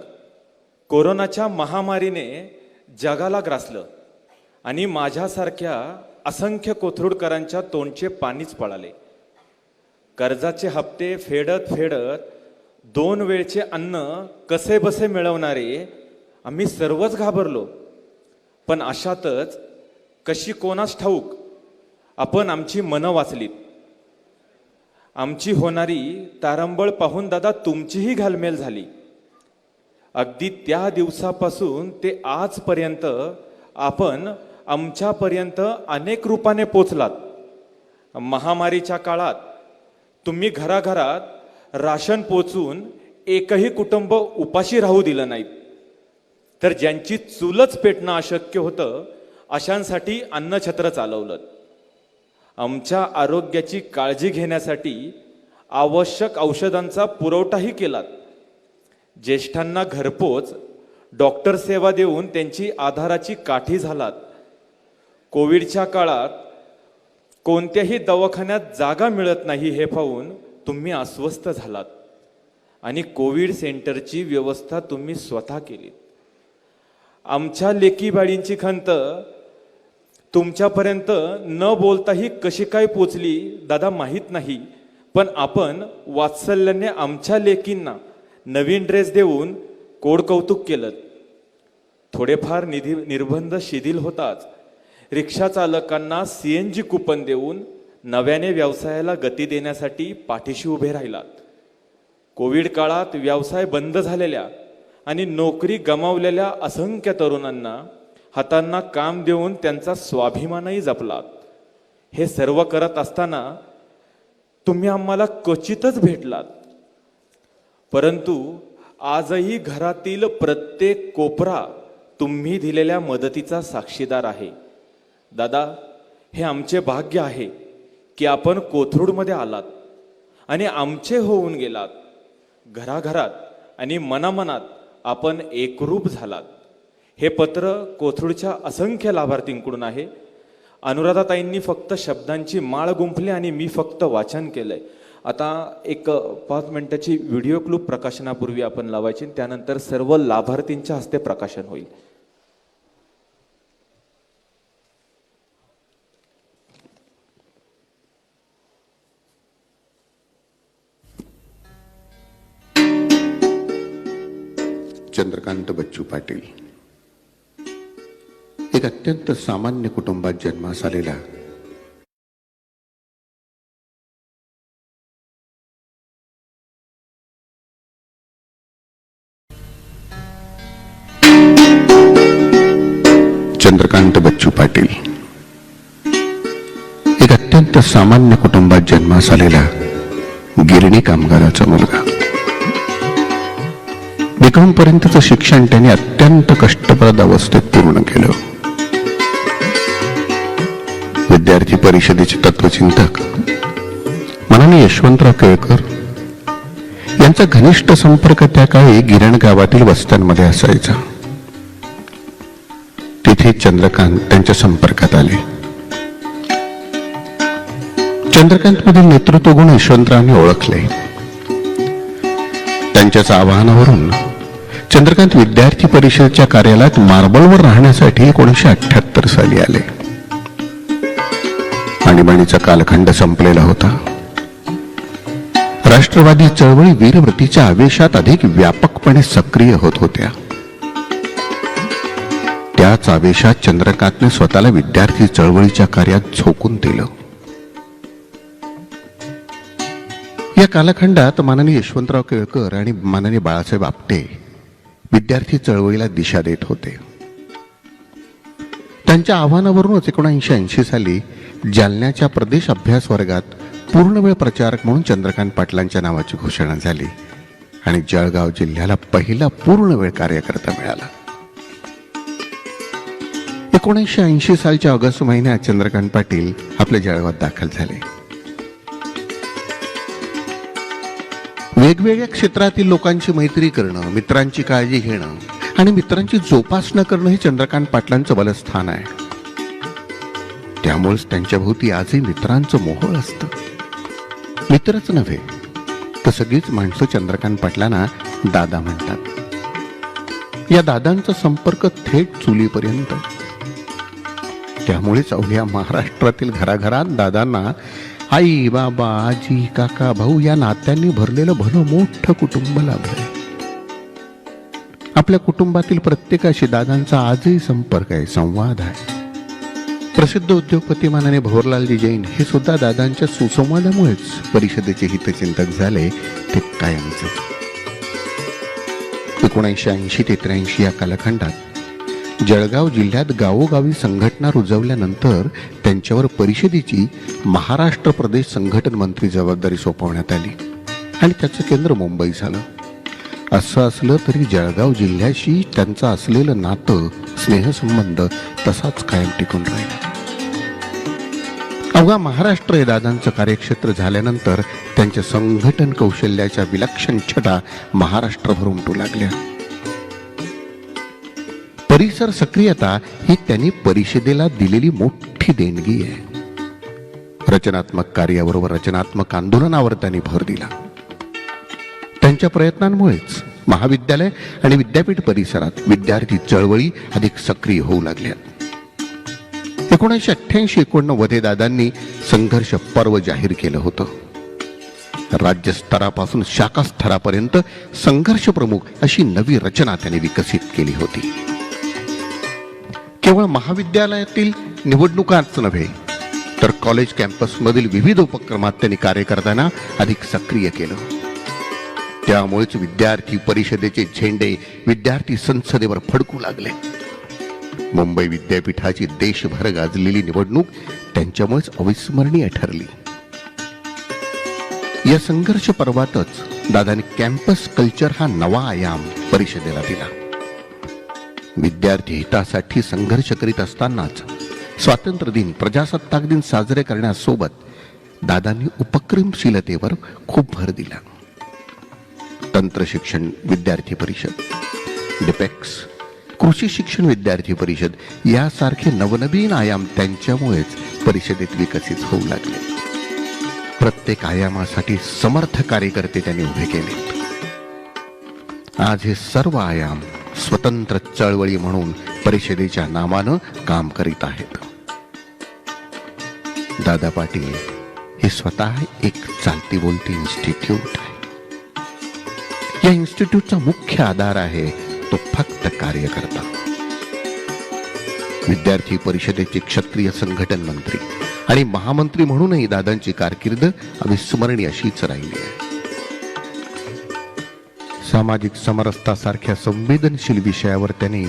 कोरोनाच्या महामारीने जगाला ग्रासलं आणि माझ्यासारख्या असंख्य कोथरूडकरांच्या तोंडचे पाणीच पळाले. कर्जाचे हप्ते फेडत 2 वेळचे अन्न कसे बसे मिळवणारे आम्ही सर्वच घाबरलो. पण अशातच कशी कोणास ठाऊक आपण आमची मनं वाचलीत. आमची होणारी तारंबळ पाहून दादा तुमचीही घालमेल झाली. अगदी त्या दिवसापासून ते आजपर्यंत आपण आमच्यापर्यंत अनेक रूपाने पोचलात. महामारीच्या काळात तुम्ही घराघरात राशन पोचून एकही कुटुंब उपाशी राहू दिलं नाहीत. तर ज्यांची चूलच पेटणं अशक्य होतं अशांसाठी अन्नछत्र चालवलं. आमच्या आरोग्याची काळजी घेण्यासाठी आवश्यक औषधांचा पुरवठाही केलात. ज्येष्ठांना घरपोच डॉक्टर सेवा देऊन त्यांची आधाराची काठी झालात. कोविडच्या काळात कोणत्याही दवाखान्यात जागा मिळत नाही हे पाहून तुम्ही अस्वस्थ झालात आणि कोविड सेंटरची व्यवस्था तुम्ही स्वतः केली. आमच्या लेकीबाळींची खंत तुमच्यापर्यंत न बोलताही कशी काय पोचली दादा माहीत नाही, पण आपण वात्सल्याने आमच्या लेकींना नवीन ड्रेस देऊन कोड कौतुक केलं. थोडेफार निर्बंध शिथिल होताच रिक्षा चालकांना CNG कुपन देऊन नव्याने व्यवसायाला गती देण्यासाठी पाठीशी उभे राहिलात. कोविड काळात व्यवसाय बंद झालेल्या आणि नोकरी गमावलेल्या असंख्य तरुणांना हातांना काम देऊन त्यांचा स्वाभिमानही जपलात. हे सर्व करत असताना तुम्ही आम्हाला क्वचितच भेटलात, परंतु आजही घरातील प्रत्येक कोपरा तुम्ही दिलेल्या मदतीचा साक्षीदार आहे. दादा, हे आमचे भाग्य आहे की आपण कोथरूडमध्ये आलात आणि आमचे होऊन गेलात. घराघरात आणि मनामनात आपण एकरूप झालात. हे पत्र कोथरूडच्या असंख्य लाभार्थींकडून आहे. अनुराधाताईंनी फक्त शब्दांची माळ गुंफली आणि मी फक्त वाचन केलंय. आता एक 5 मिनिटाची व्हिडिओ क्लिप प्रकाशनापूर्वी आपण लावायची, त्यानंतर सर्व लाभार्थींच्या हस्ते प्रकाशन होईल. चंद्रकांत बच्चू पाटील एक अत्यंत सामान्य कुटुंबात जन्मास आलेला चंद्रकांत बच्चू पाटील एक अत्यंत सामान्य कुटुंबात जन्मास आलेला गिरणी कामगाराचा मुलगा. B.Com पर्यंतचं शिक्षण त्यांनी अत्यंत कष्टप्रद अवस्थेत पूर्ण केलं. विद्यार्थी परिषदेचे तत्वचिंतक माननीय यशवंतराव केळकर यांचा घनिष्ठ संपर्क त्या काळी गिरण गावातील वस्त्यांमध्ये असायचा. तिथे चंद्रकांत त्यांच्या संपर्कात आले. चंद्रकांत मधील नेतृत्व गुण यशवंतरावांनी ओळखले. त्यांच्याच आवाहनावरून चंद्रकांत विद्यार्थी परिषदेच्या कार्यालयात मार्बलवर राहण्यासाठी 1978 साली आले. आणीबाणीचा कालखंड संपलेला होता. राष्ट्रवादी चळवळी वीरवृत्तीच्या आवेशात अधिक व्यापकपणे सक्रिय होत होत्या. त्याच आवेशात चंद्रकांतने स्वतःला विद्यार्थी चळवळीच्या कार्यात झोकून दिलं. या कालखंडात माननीय यशवंतराव केळकर आणि माननीय बाळासाहेब आपटे विद्यार्थी चळवळीला दिशा देत होते. त्यांच्या आव्हानावरूनच 1980 साली जालन्याच्या प्रदेश अभ्यास वर्गात पूर्णवेळ प्रचारक म्हणून चंद्रकांत पाटलांच्या नावाची घोषणा झाली आणि जळगाव जिल्ह्याला पहिला पूर्णवेळ कार्यकर्ता मिळाला. 1980 सालच्या ऑगस्ट महिन्यात चंद्रकांत पाटील आपल्या जळगावात दाखल झाले. वेगवेगळ्या क्षेत्रातील लोकांची मैत्री करणं, मित्रांची काळजी घेणं आणि मित्रांची जोपासना करणं हे चंद्रकांत पाटलांचं बलस्थान आहे. त्यामुळेच त्यांच्या भोवती आजही मित्रांचं मोहोळ असतं. मित्रच नव्हे तर सगळीच माणसं चंद्रकांत पाटलांना दादा म्हणतात. या दादांचा संपर्क थेट चुलीपर्यंत. त्यामुळेच अवघ्या महाराष्ट्रातील घराघरात दादांना आई, बाबा, आजी, काका, भाऊ या नात्यांनी भरलेलं भलं मोठं कुटुंब लाभलंय. आपल्या कुटुंबातील प्रत्येकाशी दादांचा आजही संपर्क आहे, संवाद आहे. प्रसिद्ध उद्योगपती माननीय भवरलालजी जैन हे सुद्धा दादांच्या सुसंवादामुळेच परिषदेचे हितचिंतक झाले, ते कायमचे. 1980 ते 83 या कालखंडात जळगाव जिल्ह्यात गावोगावी संघटना रुजवल्यानंतर त्यांच्यावर परिषदेची महाराष्ट्र प्रदेश संघटन मंत्री जबाबदारी सोपवण्यात आली आणि त्याचं केंद्र मुंबई झालं. असं असलं तरी जळगाव जिल्ह्याशी त्यांचं असलेलं नातं, स्नेहसंबंध तसाच कायम टिकून राहिला. अवघा महाराष्ट्र हे दादांचं कार्यक्षेत्र झाल्यानंतर त्यांच्या संघटन कौशल्याच्या विलक्षण छटा महाराष्ट्रभर उमटू लागल्या. परिसर सक्रियता ही त्यांनी परिषदेला दिलेली मोठी देणगी आहे. रचनात्मक कार्याबरोबर रचनात्मक आंदोलनावर त्यांनी भर दिला. त्यांच्या प्रयत्नांमुळेच महाविद्यालय आणि विद्यापीठ परिसरात विद्यार्थी चळवळी अधिक सक्रिय होऊ लागल्या. 1988-89 दादांनी संघर्ष पर्व जाहीर केलं होतं. राज्यस्तरापासून शाखा स्तरापर्यंत संघर्ष प्रमुख अशी नवी रचना त्यांनी विकसित केली होती. केवळ महाविद्यालयातील निवडणुकाच नव्हे तर कॉलेज कॅम्पसमधील विविध उपक्रमात त्यांनी कार्य करताना अधिक सक्रिय केलं. त्यामुळेच विद्यार्थी परिषदेचे झेंडे विद्यार्थी संसदेवर फडकू लागले. मुंबई विद्यापीठाची देशभर गाजलेली निवडणूक त्यांच्यामुळेच अविस्मरणीय ठरली. या संघर्ष पर्वातच दादांनी कॅम्पस कल्चर हा नवा आयाम परिषदेला दिला. विद्यार्थी हितासाठी संघर्ष करीत असतानाच स्वातंत्र्य दिन, प्रजासत्ताक दिन साजरे करण्यासोबत दादांनी उपक्रमशीलतेवर खूप भर दिला. तंत्र शिक्षण विद्यार्थी परिषद, डिपेक्स, कृषी शिक्षण विद्यार्थी परिषद यासारखे नवनवीन आयाम त्यांच्यामुळेच परिषदेत विकसित होऊ लागले. प्रत्येक आयामासाठी समर्थ कार्यकर्ते त्यांनी उभे केले. आज हे सर्व आयाम स्वतंत्र चळवळी म्हणून परिषदेच्या नावानं काम करीत आहेत. दादा पाटील हे स्वतः एक चालती बोलती इन्स्टिट्यूट आहे. या इन्स्टिट्यूटचा मुख्य आधार आहे तो फक्त कार्यकर्ता. विद्यार्थी परिषदेचे क्षत्रिय संघटन मंत्री आणि महामंत्री म्हणूनही दादांची कारकीर्द अविस्मरणीय अशीच राहिली आहे. सामाजिक समरसतासारख्या संवेदनशील विषयावर त्यांनी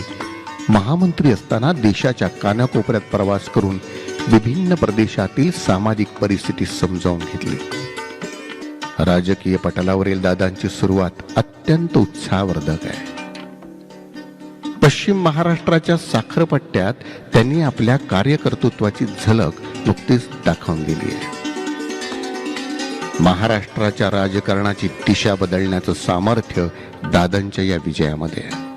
महामंत्री असताना देशाच्या कानाकोपऱ्यात प्रवास करून विभिन्न प्रदेशातील सामाजिक परिस्थिती समजावून घेतली. राजकीय पटलावरील दादांची सुरुवात अत्यंत उत्साहवर्धक आहे. पश्चिम महाराष्ट्राच्या साखरपट्ट्यात त्यांनी आपल्या कार्यकर्तृत्वाची झलक नुकतीच दाखवून दिली आहे. महाराष्ट्राच्या राजकारणाची दिशा बदलण्याचं सामर्थ्य दादांच्या या विजयामध्ये आहे.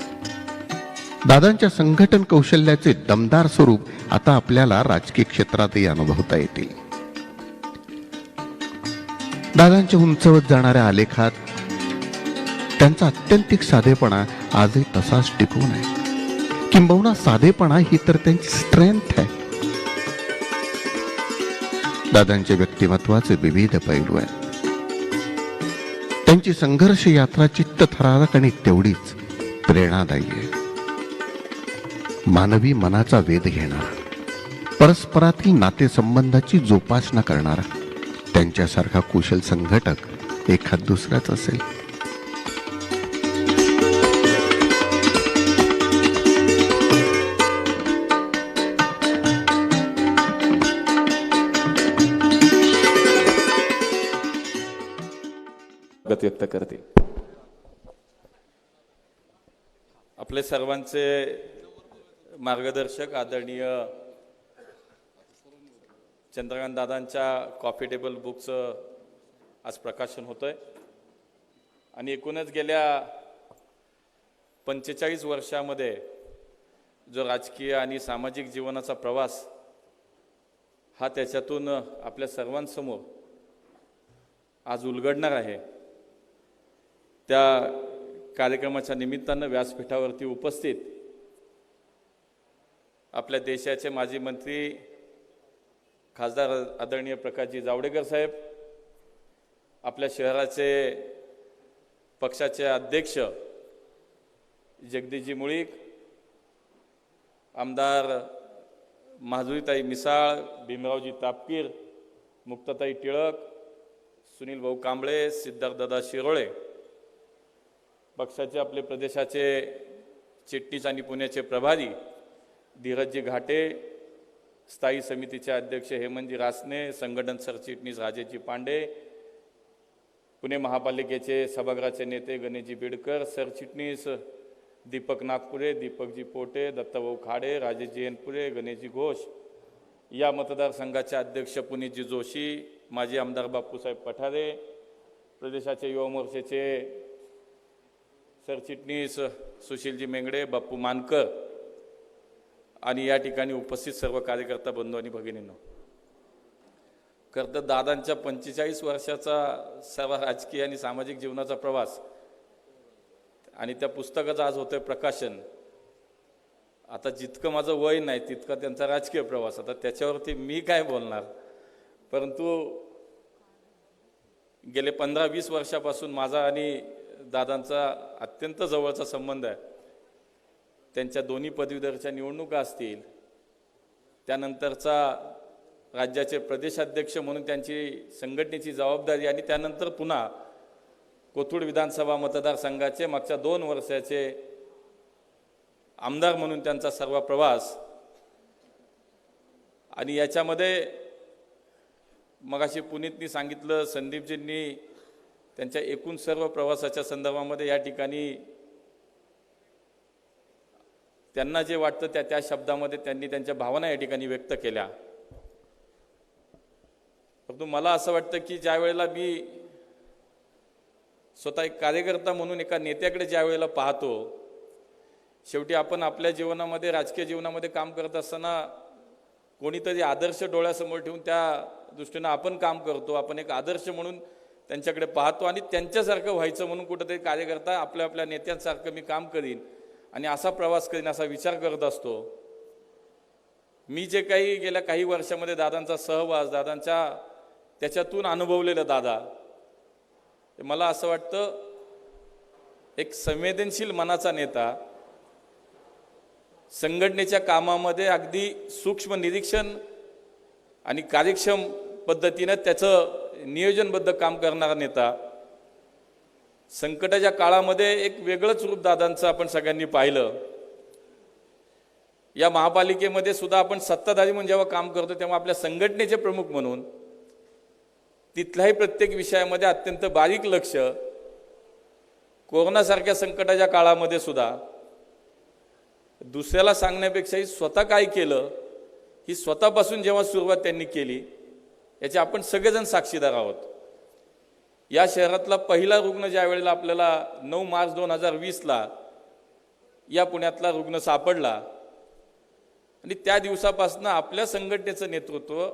दादांच्या संघटन कौशल्याचे दमदार स्वरूप आता आपल्याला राजकीय क्षेत्रातही अनुभवता येतील. दादांच्या उंचवत जाणाऱ्या आलेखात त्यांचा अत्यंतिक साधेपणा आजही तसाच टिकून आहे. किंबहुना साधेपणा ही तर त्यांची स्ट्रेंथ आहे. दादांच्या व्यक्तिमत्वाचे विविध पैलू आहेत. त्यांची संघर्ष यात्रा चित्तथरारक आणि तेवढीच प्रेरणादायी आहे. मानवी मनाचा वेध घेणारा, परस्परातील नातेसंबंधाची जोपासना करणारा त्यांच्यासारखा कुशल संघटक एखाद दुसराच असेल. व्यक्त करते. आपले सर्वांचे मार्गदर्शक आदरणीय चंद्रकांत दादांच्या कॉफी टेबल बुकचं आज प्रकाशन होतंय आणि एकूणच गेल्या 45 वर्षामध्ये जो राजकीय आणि सामाजिक जीवनाचा प्रवास हा त्याच्यातून आपल्या सर्वांसमोर आज उलगडणार आहे. त्या कार्यक्रमाच्या निमित्तानं व्यासपीठावरती उपस्थित आपल्या देशाचे माजी मंत्री खासदार आदरणीय प्रकाशजी जावडेकर साहेब, आपल्या शहराचे पक्षाचे अध्यक्ष जगदीशजी मुळीक, आमदार माधुरीताई मिसाळ, भीमरावजी तापकीर, मुक्ताताई टिळक, सुनील भाऊ कांबळे, सिद्धार्थदादा शिरोळे, पक्षाचे आपले प्रदेशाचे चिटणीस आणि पुण्याचे प्रभारी धीरजजी घाटे, स्थायी समितीचे अध्यक्ष हेमंतजी रासने, संघटन सरचिटणीस राजेशजी पांडे, पुणे महापालिकेचे सभागृहाचे नेते गणेशजी बिडकर, सरचिटणीस दीपक नागपुरे, दीपकजी पोटे, दत्ताभाऊ खाडे, राजेशजी एनपुरे, गणेशजी घोष, या मतदारसंघाचे अध्यक्ष पुनीतजी जोशी, माजी आमदार बापूसाहेब पठारे, प्रदेशाचे युवा मोर्चाचे सरचिटणीस सुशीलजी मेंगडे, बाप्पू मानकर आणि या ठिकाणी उपस्थित सर्व कार्यकर्ता बंधू आणि भगिनींनो, खरं तर दादांच्या 45 वर्षाचा सर्व राजकीय आणि सामाजिक जीवनाचा प्रवास आणि त्या पुस्तकाचं आज होतंय प्रकाशन. आता जितकं माझं वय नाही तितका त्यांचा राजकीय प्रवास, आता त्याच्यावरती मी काय बोलणार. परंतु गेले 15-20 वर्षापासून माझा आणि दादांचा अत्यंत जवळचा संबंध आहे. त्यांच्या दोन्ही पदवीधरच्या निवडणुका असतील, त्यानंतरचा राज्याचे प्रदेशाध्यक्ष म्हणून त्यांची संघटनेची जबाबदारी आणि त्यानंतर पुन्हा कोथरूड विधानसभा मतदारसंघाचे मागच्या 2 वर्षाचे आमदार म्हणून त्यांचा सर्व प्रवास आणि याच्यामध्ये मगाशी पुनीतनी सांगितलं, संदीपजींनी त्यांच्या एकूण सर्व प्रवासाच्या संदर्भामध्ये या ठिकाणी त्यांना जे वाटतं त्या शब्दामध्ये त्यांनी त्यांच्या भावना या ठिकाणी व्यक्त केल्या. परंतु मला असं वाटतं की ज्या वेळेला मी स्वतः एक कार्यकर्ता म्हणून एका नेत्याकडे ज्या वेळेला पाहतो, शेवटी आपण आपल्या जीवनामध्ये राजकीय जीवनामध्ये काम करत असताना कोणीतरी आदर्श डोळ्यासमोर ठेवून त्या दृष्टीनं आपण काम करतो. आपण एक आदर्श म्हणून त्यांच्याकडे पाहतो आणि त्यांच्यासारखं व्हायचं म्हणून कुठंतरी कार्यकर्ता आपल्या आपल्या नेत्यांसारखं मी काम करीन आणि असा प्रवास करीन असा विचार करत असतो. मी जे काही गेल्या काही वर्षामध्ये दादांचा सहवास, दादांच्या त्याच्यातून अनुभवलेलं दादा, मला असं वाटतं एक संवेदनशील मनाचा नेता, संघटनेच्या कामामध्ये अगदी सूक्ष्म निरीक्षण आणि कार्यक्षम पद्धतीनं त्याचं नियोजनबद्ध काम करणारा नेता, संकटाच्या काळामध्ये एक वेगळंच रूप दादांचं आपण सगळ्यांनी पाहिलं. या महापालिकेमध्ये सुद्धा आपण सत्ताधारी म्हणून जेव्हा काम करतो तेव्हा आपल्या संघटनेचे प्रमुख म्हणून तिथल्याही प्रत्येक विषयामध्ये अत्यंत बारीक लक्ष, कोरोनासारख्या संकटाच्या काळामध्ये सुद्धा दुसऱ्याला सांगण्यापेक्षाही स्वतः काय केलं ही स्वतःपासून जेव्हा सुरुवात त्यांनी केली याचे आपण सगळेजण साक्षीदार आहोत. या शहरातला पहिला रुग्ण ज्या वेळेला आपल्याला 9 मार्च 2020ला या पुण्यातला रुग्ण सापडला आणि त्या दिवसापासून आपल्या संघटनेचं नेतृत्व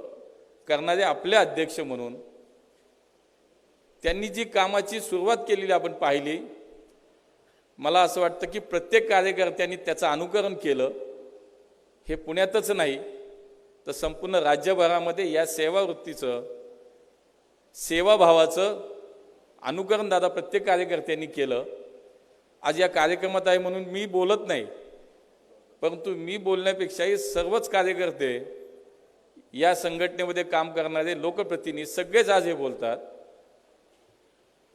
करणारे आपले अध्यक्ष म्हणून त्यांनी जी कामाची सुरुवात केलेली आपण पाहिली, मला असं वाटतं की प्रत्येक कार्यकर्त्यांनी त्याचं अनुकरण केलं. हे पुण्यातच नाही तर संपूर्ण राज्यभरामध्ये या सेवावृत्तीचं, सेवाभावाचं अनुकरण दादा प्रत्येक कार्यकर्त्यांनी केलं. आज या कार्यक्रमात आहे म्हणून मी बोलत नाही, परंतु मी बोलण्यापेक्षाही सर्वच कार्यकर्ते, या संघटनेमध्ये काम करणारे लोकप्रतिनिधी सगळेच आज हे बोलतात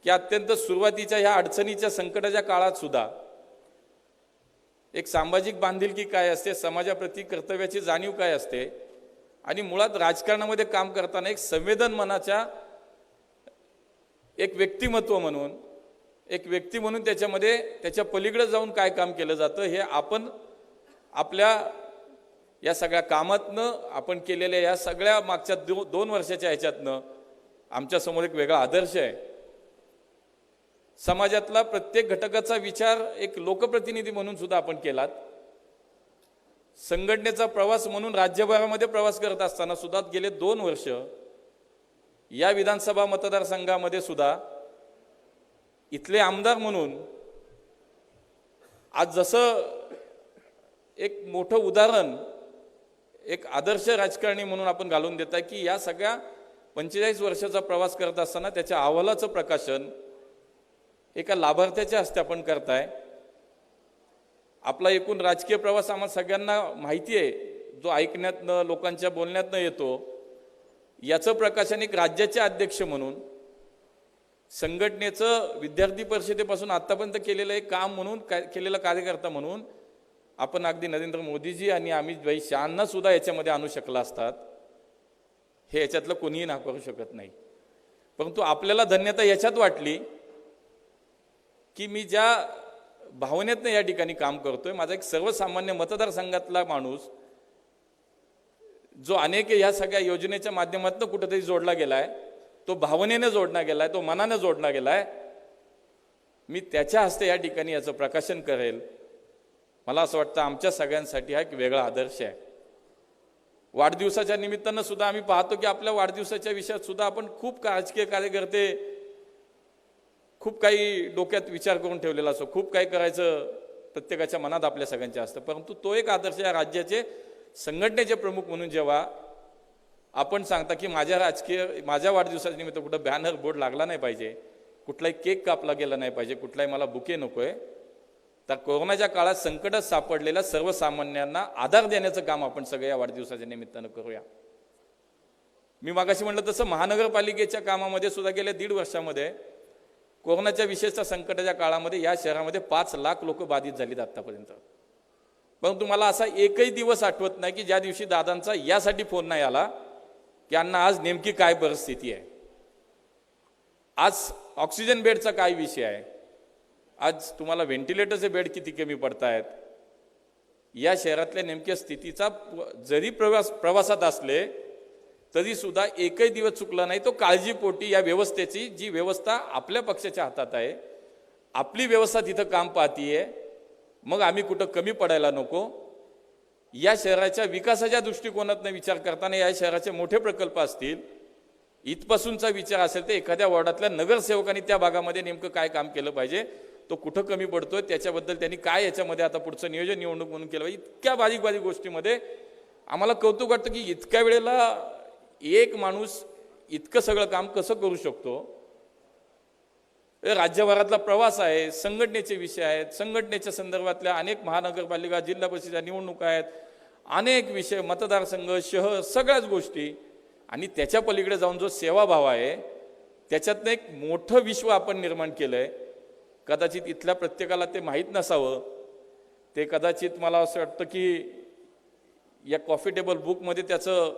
की अत्यंत सुरुवातीच्या ह्या अडचणीच्या संकटाच्या काळात सुद्धा एक सामाजिक बांधिलकी काय असते, समाजाप्रती कर्तव्याची जाणीव काय असते आणि मुळात राजकारणामध्ये काम करताना एक संवेदन मनाच्या एक व्यक्तिमत्व म्हणून, एक व्यक्ती म्हणून त्याच्यामध्ये त्याच्या पलीकडे जाऊन काय काम केलं जातं हे आपण आपल्या या सगळ्या कामातनं, आपण केलेल्या या सगळ्या मागच्या 2 वर्षाच्या ह्याच्यातनं आमच्यासमोर एक वेगळा आदर्श आहे. समाजातला प्रत्येक घटकाचा विचार एक लोकप्रतिनिधी म्हणून सुद्धा आपण केलात. संघटनेचा प्रवास म्हणून राज्यभरामध्ये प्रवास करत असताना सुद्धा गेले 2 वर्ष या विधानसभा मतदारसंघामध्ये सुद्धा इथले आमदार म्हणून आज जसं एक मोठं उदाहरण, एक आदर्श राजकारणी म्हणून आपण घालून देताय की या सगळ्या 45 वर्षाचा प्रवास करत असताना त्याच्या अहवालाचं प्रकाशन एका लाभार्थ्याच्या हस्ते आपण करताय. आपला एकूण राजकीय प्रवास आम्हाला सगळ्यांना माहिती आहे, जो ऐकण्यातनं लोकांच्या बोलण्यातनं येतो, याचं प्रकाशन एक राज्याचे अध्यक्ष म्हणून संघटनेचं विद्यार्थी परिषदेपासून आतापर्यंत केलेलं एक काम म्हणून केलेला कार्यकर्ता म्हणून आपण अगदी नरेंद्र मोदीजी आणि अमित भाई शहांना सुद्धा याच्यामध्ये आणू शकला असतात, हे याच्यातलं कोणीही नाकारू शकत नाही. परंतु आपल्याला धन्यता याच्यात वाटली की मी ज्या भावनेतनं या ठिकाणी काम करतोय, माझा एक सर्वसामान्य मतदारसंघातला माणूस जो अनेक या सगळ्या योजनेच्या माध्यमातून कुठेतरी जोडला गेलाय, तो भावनेने जोडला गेलाय, तो मनाने जोडला गेलाय, मी त्याच्या हस्ते या ठिकाणी याचं प्रकाशन करेल. मला असं वाटतं आमच्या सगळ्यांसाठी हा एक वेगळा आदर्श आहे. वाढदिवसाच्या निमित्तानं सुद्धा आम्ही पाहतो की आपल्या वाढदिवसाच्या विषयात सुद्धा आपण खूप राजकीय कार्यकर्ते खूप काही डोक्यात विचार करून ठेवलेला असतो, खूप काही करायचं प्रत्येकाच्या मनात आपल्या सगळ्यांच्या असतं. परंतु तो एक आदर्श या राज्याचे संघटनेचे प्रमुख म्हणून जेव्हा आपण सांगता की माझ्या वाढदिवसाच्या निमित्त कुठं बॅनर बोर्ड लागला नाही पाहिजे, कुठलाही केक कापला गेला नाही पाहिजे, कुठलाही मला बुके नकोय, तर कोरोनाच्या काळात संकटात सापडलेल्या सर्वसामान्यांना आधार देण्याचं काम आपण सगळ्या या वाढदिवसाच्या निमित्तानं करूया. मी मागाशी म्हटलं तसं महानगरपालिकेच्या कामामध्ये सुद्धा गेल्या 1.5 वर्षामध्ये कोरोनाच्या विशेषतः संकटाच्या काळामध्ये या शहरामध्ये 5 लाख लोक बाधित झालीत आतापर्यंत. परंतु मला असा एकही दिवस आठवत नाही की ज्या दिवशी दादांचा यासाठी फोन नाही आला की अण्णा आज नेमकी काय परिस्थिती आहे, आज ऑक्सिजन बेडचा काय विषय आहे, आज तुम्हाला व्हेंटिलेटरचे बेड किती कमी पडतायत, या शहरातल्या नेमक्या स्थितीचा जरी प्रवासात असले तरी सुद्धा एकही दिवस चुकला नाही. तो काळजीपोटी या व्यवस्थेची, जी व्यवस्था आपल्या पक्षाच्या हातात आहे, आपली व्यवस्था तिथं काम पाहतीये, मग आम्ही कुठं कमी पडायला नको. या शहराच्या विकासाच्या दृष्टिकोनातून विचार करताना या शहराचे मोठे प्रकल्प असतील, इथपासूनचा विचार असेल तर एखाद्या वॉर्डातल्या नगरसेवकांनी त्या भागामध्ये नेमकं काय काम केलं पाहिजे, तो कुठं कमी पडतोय, त्याच्याबद्दल त्यांनी काय याच्यामध्ये आता पुढचं नियोजन निवडणूक म्हणून केलं पाहिजे. इतक्या बारीक बारीक गोष्टीमध्ये आम्हाला कौतुक वाटतं की इतक्या वेळेला एक माणूस इतकं सगळं काम कसं करू शकतो. राज्यभरातला प्रवास आहे, संघटनेचे विषय आहेत, संघटनेच्या संदर्भातल्या अनेक महानगरपालिका, जिल्हा परिषदेच्या निवडणुका आहेत, अनेक विषय, मतदारसंघ, शहर, सगळ्याच गोष्टी, आणि त्याच्या पलीकडे जाऊन जो सेवाभाव आहे त्याच्यातनं एक मोठं विश्व आपण निर्माण केलंय. कदाचित इथल्या प्रत्येकाला ते माहीत नसावं. ते कदाचित मला असं वाटतं की या कॉफी टेबल बुकमध्ये त्याचं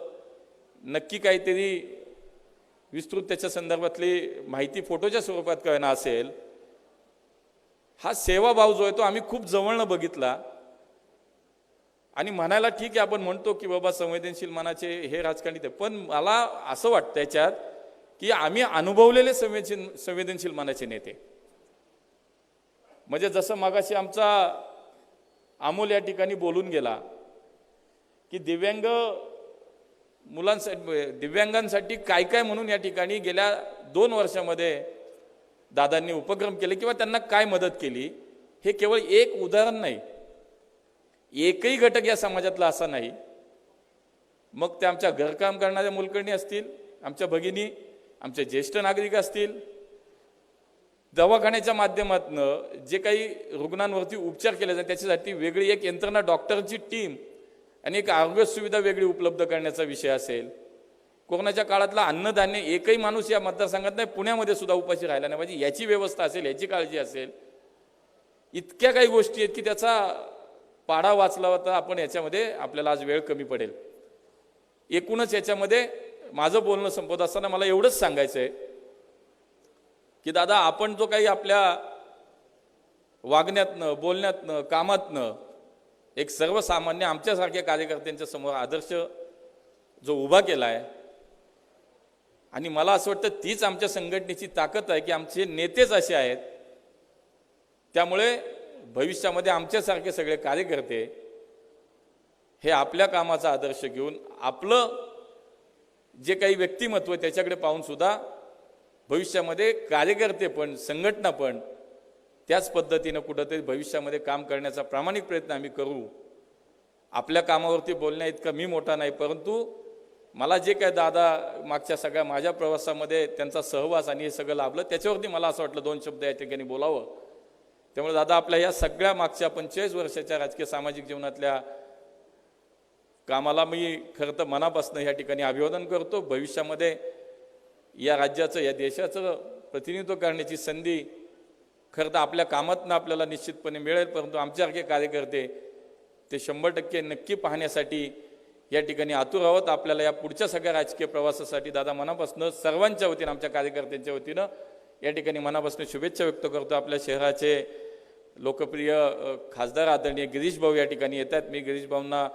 नक्की काहीतरी विस्तृत त्याच्या संदर्भातली माहिती फोटोच्या स्वरूपात कळणं असेल. हा सेवाभाव जो आहे तो आम्ही खूप जवळनं बघितला. आणि म्हणायला ठीक आहे, आपण म्हणतो की बाबा संवेदनशील मनाचे हे राजकारणी ते, पण मला असं वाटतं त्याच्यात की आम्ही अनुभवलेले संवेदनशील मनाचे नेते. म्हणजे जसं मगाशी आमचा अमोल या ठिकाणी बोलून गेला की दिव्यांगांसाठी काय काय म्हणून या ठिकाणी गेल्या 2 वर्षामध्ये दादांनी उपक्रम केले किंवा त्यांना काय मदत केली, हे केवळ एक उदाहरण नाही. एकही घटक या समाजातला असा नाही, मग ते आमच्या घरकाम करणाऱ्या मुलकर्णी असतील, आमच्या भगिनी, आमचे ज्येष्ठ नागरिक असतील, दवाखान्याच्या माध्यमातून जे काही रुग्णांवरती उपचार केले जातात त्याच्यासाठी वेगळी एक यंत्रणा, डॉक्टरची टीम आणि एक आरोग्य सुविधा वेगळी उपलब्ध करण्याचा विषय असेल. कोरोनाच्या काळातला अन्नधान्य एकही माणूस या मतदारसंघात नाही, पुण्यामध्ये सुद्धा उपाशी राहिला नाही पाहिजे, याची व्यवस्था असेल, याची काळजी असेल. इतक्या काही गोष्टी आहेत की त्याचा पाढा वाचला होता आपण, याच्यामध्ये आपल्याला आज वेळ कमी पडेल. एकूणच याच्यामध्ये माझं बोलणं संपत असताना मला एवढंच सांगायचं आहे की दादा, आपण जो काही आपल्या वागण्यातनं, बोलण्यातनं, कामातनं एक सर्वसामान्य आमच्यासारख्या कार्यकर्त्यांच्या समोर आदर्श जो उभा केला आहे, आणि मला असं वाटतं तीच आमच्या संघटनेची ताकद आहे की आमचे नेतेच असे आहेत. त्यामुळे भविष्यामध्ये आमच्यासारखे सगळे कार्यकर्ते हे आपल्या कामाचा आदर्श घेऊन आपलं जे काही व्यक्तिमत्व त्याच्याकडे पाहून सुद्धा भविष्यामध्ये कार्यकर्ते पण, संघटना पण त्याच पद्धतीनं कुठंतरी भविष्यामध्ये काम करण्याचा प्रामाणिक प्रयत्न आम्ही करू. आपल्या कामावरती बोलण्या इतका मी मोठा नाही, परंतु मला जे काय दादा मागच्या सगळ्या माझ्या प्रवासामध्ये त्यांचा सहवास आणि हे सगळं लाभलं, त्याच्यावरती मला असं वाटलं 2 शब्द या ठिकाणी बोलावं. त्यामुळे दादा, आपल्या या सगळ्या मागच्या 45 वर्षाच्या राजकीय सामाजिक जीवनातल्या कामाला मी खरं तर मनापासून या ठिकाणी अभिवादन करतो. भविष्यामध्ये या राज्याचं या देशाचं प्रतिनिधित्व करण्याची संधी खरं तर आपल्या कामातनं आपल्याला निश्चितपणे मिळेल, परंतु आमच्यासारखे कार्यकर्ते ते 100% नक्की पाहण्यासाठी या ठिकाणी आतुर आहोत. आपल्याला या पुढच्या सगळ्या राजकीय प्रवासासाठी दादा मनापासून सर्वांच्या वतीनं आमच्या कार्यकर्त्यांच्या वतीनं या ठिकाणी मनापासून शुभेच्छा व्यक्त करतो. आपल्या शहराचे लोकप्रिय खासदार आदरणीय गिरीश भाऊ या ठिकाणी येत आहेत. मी गिरीश भाऊंना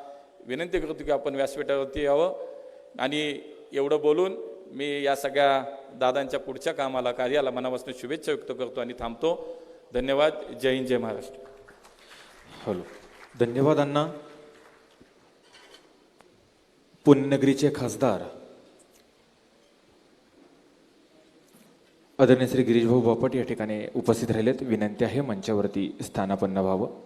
विनंती करतो की आपण व्यासपीठावरती यावं आणि एवढं बोलून मी या सगळ्या दादांच्या पुढच्या कामाला कार्याला मनापासून शुभेच्छा व्यक्त करतो आणि थांबतो. धन्यवाद. जय हिंद, जय महाराष्ट्र. हॅलो, धन्यवाद अण्णा. पुण्यनगरीचे खासदार आदरणीय श्री गिरीशभाऊ बापट या ठिकाणी उपस्थित राहिलेत. विनंती आहे मंचावरती स्थानापन्न व्हावं.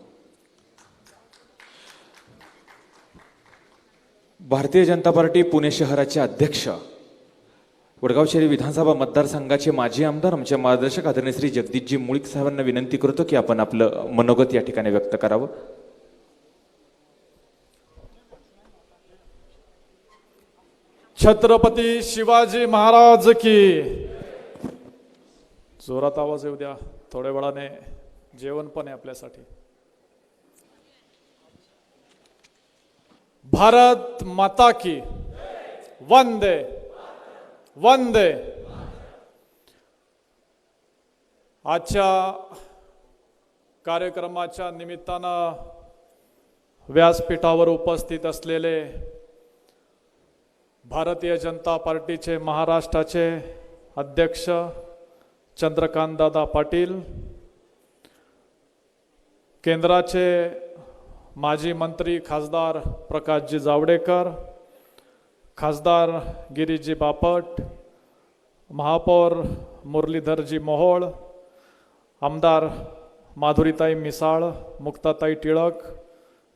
भारतीय जनता पार्टी पुणे शहराचे अध्यक्ष, वडगाव शहरी विधानसभा मतदारसंघाचे माजी आमदार, आमचे मार्गदर्शक आदरणीय श्री जगदीशजी मुळीक साहेबांना विनंती करतो की आपण आपलं मनोगत या ठिकाणी व्यक्त करावं. छत्रपती शिवाजी महाराज की. जोरात आवाज येऊ द्या. थोड्या वेळाने जेवण पण आहे आपल्यासाठी. भारत माता की. वंदे वंदे. आजच्या कार्यक्रमाच्या निमित्तानं व्यासपीठावर उपस्थित असलेले भारतीय जनता पार्टीचे महाराष्ट्राचे अध्यक्ष चंद्रकांतदादा पाटील, केंद्राचे माजी मंत्री खासदार प्रकाशजी जावडेकर, खासदार गिरीशजी बापट, महापौर मुरलीधरजी मोहोळ, आमदार माधुरीताई मिसाळ, मुक्ताताई टिळक,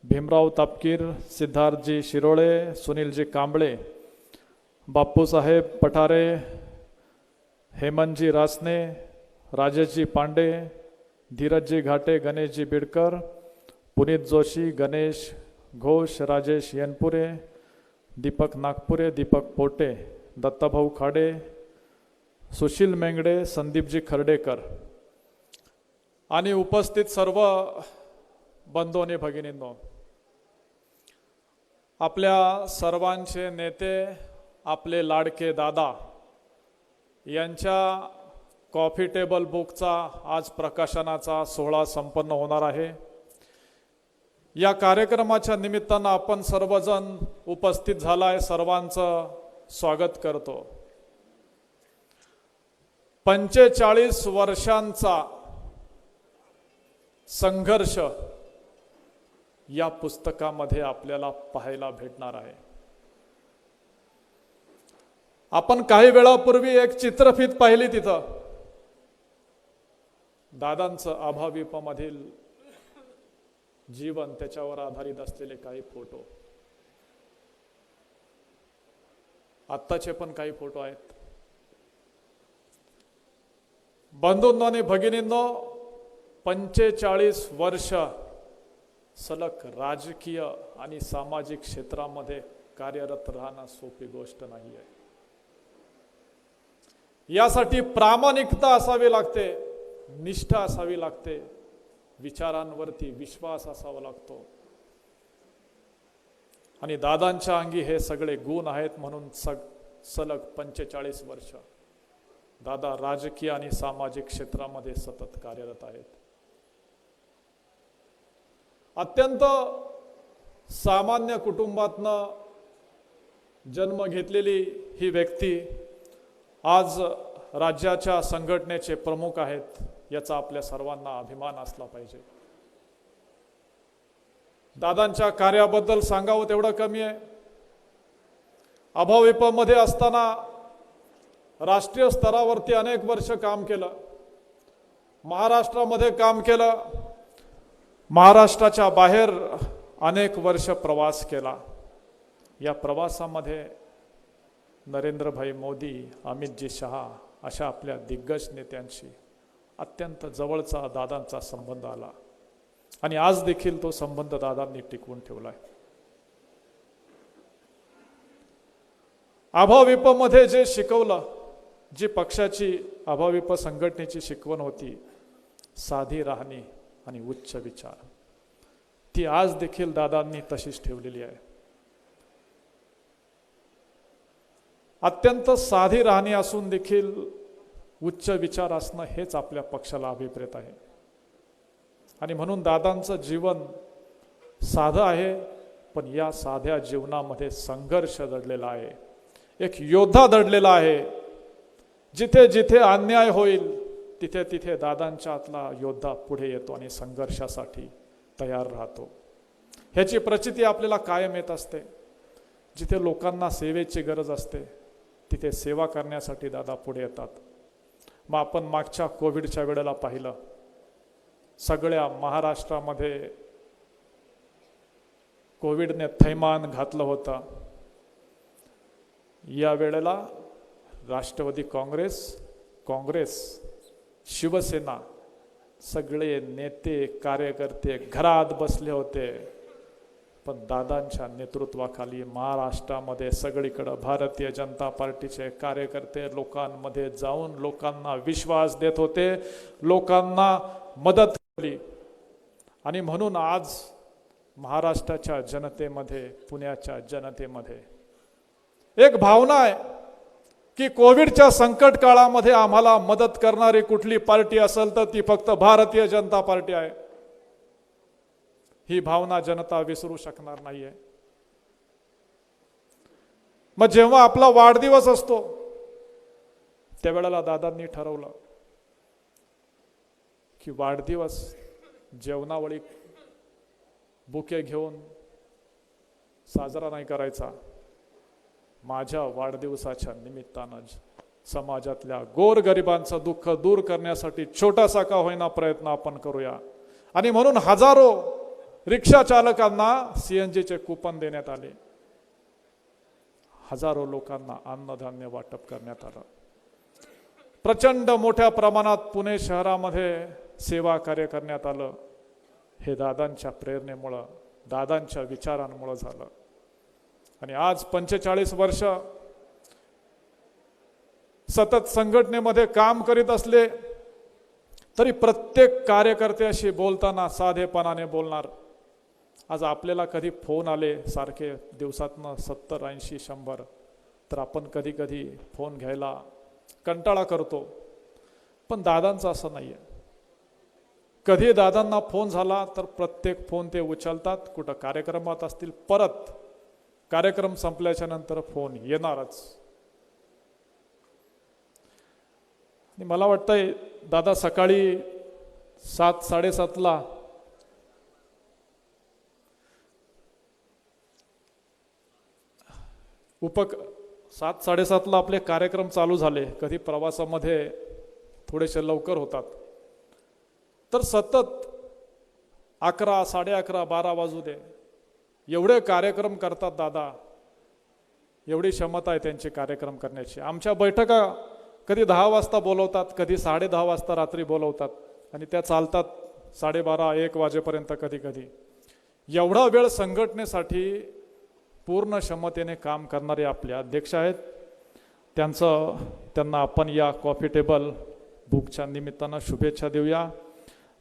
भीमराव तापकीर, सिद्धार्थजी शिरोळे, सुनीलजी कांबळे, बापूसाहेब पठारे, हेमंतजी रासने, राजेशजी पांडे, धीरजजी घाटे, गणेशजी बिडकर, पुनीत जोशी, गणेश घोष, राजेश येनपुरे, दीपक नागपुरे, दीपक पोटे, दत्ताभाऊ खाडे, सुशील मेंगडे, संदीपजी खर्डेकर आणि उपस्थित सर्व बंधू आणि भगिनींनो, आपल्या सर्वांचे नेते आपले लाडके दादा यांच्या कॉफी टेबल बुकचा आज प्रकाशनाचा सोहळा संपन्न होणार आहे. या कार्यक्रमाच्या निमित्तानं आपण सर्वजण उपस्थित झालाय, सर्वांचं स्वागत करतो. 45 वर्षांचा संघर्ष या पुस्तकामध्ये आपल्याला पाहायला भेटणार आहे. आपण काही वेळापूर्वी एक चित्रफित पाहिली. तिथं दादांचं अभाविपमधील जीवन, त्याच्यावर आधारित असलेले काही फोटो, आत्ताचे पण काही फोटो आहेत. बंधूंनो आणि भगिनींनो, 45 वर्ष सलग राजकीय आणि सामाजिक क्षेत्रामध्ये कार्यरत राहणं सोपी गोष्ट नाही आहे. यासाठी प्रामाणिकता असावी लागते, निष्ठा असावी लागते, विचारांवरती विश्वास असावा लागतो. आणि दादांच्या अंगी हे सगळे गुण आहेत, म्हणून सलग 45 वर्ष दादा राजकीय आणि सामाजिक क्षेत्रामध्ये सतत कार्यरत आहेत. अत्यंत सामान्य कुटुंबातनं जन्म घेतलेली ही व्यक्ती आज राज्याच्या संघटनेचे प्रमुख आहेत, याचा आपल्या सर्वांना अभिमान असला पाहिजे. दादांच्या कार्याबद्दल सांगावं तेवढं कमी आहे. अभाविपमध्ये असताना राष्ट्रीय स्तरावरती अनेक वर्ष काम केलं, महाराष्ट्रामध्ये काम केलं, महाराष्ट्राच्या बाहेर अनेक वर्ष प्रवास केला. या प्रवासामध्ये नरेंद्रभाई मोदी, अमितजी शहा अशा आपल्या दिग्गज नेत्यांशी अत्यंत जवळचा दादांचा संबंध आला आणि आज देखील तो संबंध दादांनी टिकवून ठेवलाय. अभाविपमध्ये जे शिकवलं, जी पक्षाची अभाविप संघटनेची शिकवण होती, साधी राहणी आणि उच्च विचार, ती आज देखील दादांनी तशीच ठेवलेली आहे. अत्यंत साधी राहणी असून देखील उच्च विचार असणं हेच आपल्या पक्षाला अभिप्रेत आहे. आणि म्हणून दादांचं जीवन साधं आहे, पण या साध्या जीवनामध्ये संघर्ष दडलेला आहे. एक योद्धा दडलेला आहे. जिथे जिथे अन्याय होईल तिथे तिथे दादांच्या आतला योद्धा पुढे येतो आणि संघर्षासाठी तयार राहतो. ह्याची प्रचिती आपल्याला कायम येत असते. जिथे लोकांना सेवेची गरज असते तिथे सेवा करण्यासाठी दादा पुढे येतात. मग आपण मागच्या कोविडच्या वेळेला पाहिलं, सगळ्या महाराष्ट्रामध्ये कोविडने थैमान घातलं होतं. या वेळेला राष्ट्रवादी काँग्रेस, शिवसेना, सगळे नेते कार्यकर्ते घरात बसले होते. पण दादांच्या नेतृत्वाखाली महाराष्ट्रामध्ये सगळीकडे भारतीय जनता पार्टीचे कार्यकर्ते लोकांमध्ये जाऊन लोकांना विश्वास देत होते, लोकांना मदत केली. आणि म्हणून आज महाराष्ट्राच्या जनतेमध्ये, पुण्याच्या जनतेमध्ये एक भावना आहे की कोविडच्या संकट काळामध्ये आम्हाला मदत करणारी कुठली पार्टी असेल तर ती फक्त भारतीय जनता पार्टी आहे. ही भावना जनता विसरू शकणार नाहीये. मग जेव्हा आपला वाढदिवस असतो त्यावेळेला दादांनी ठरवलं की वाढदिवस जेवणावळी बुके घेऊन साजरा नाही करायचा. माझ्या वाढदिवसाच्या निमित्तानं समाजातल्या गोरगरिबांचं दुःख दूर करण्यासाठी छोटासा का होईना प्रयत्न आपण करूया. आणि म्हणून हजारो रिक्षा चालकांना CNGचे कुपन देण्यात आले. हजारो लोकांना अन्नधान्य वाटप करण्यात आलं. प्रचंड मोठ्या प्रमाणात पुणे शहरामध्ये सेवा कार्य करण्यात आलं. हे दादांच्या प्रेरणेमुळं, दादांच्या विचारांमुळं झालं. आणि आज 45 वर्ष सतत संघटनेमध्ये काम करीत असले तरी प्रत्येक कार्यकर्त्याशी बोलताना साधेपणाने बोलणार. आज आपल्याला कधी फोन आले सारखे दिवसातनं 70, 80, 100, तर आपण कधी कधी फोन घ्यायला कंटाळा करतो. पण दादांचं असं नाही आहे. कधी दादांना फोन झाला तर प्रत्येक फोन ते उचलतात. कुठं कार्यक्रमात असतील, परत कार्यक्रम संपल्याच्या नंतर फोन येणारच. आणि मला वाटतंय दादा सकाळी 7, 7:30ला उपक 7, 7:30ला आपले कार्यक्रम चालू झाले. कधी प्रवासामध्ये थोडेसे लवकर होतात, तर सतत 11, 11:30, 12 वाजू दे एवढे कार्यक्रम करतात दादा. एवढी क्षमता आहे त्यांची कार्यक्रम करण्याची. आमच्या बैठका कधी 10 वाजता बोलवतात, कधी 10:30 वाजता रात्री बोलवतात आणि त्या चालतात 12:30, 1 वाजेपर्यंत कधी कधी. एवढा वेळ संघटनेसाठी पूर्ण क्षमतेने काम करणारे आपले अध्यक्ष आहेत. त्यांना आपण या कॉफी टेबल बुकच्या निमित्तानं शुभेच्छा देऊया.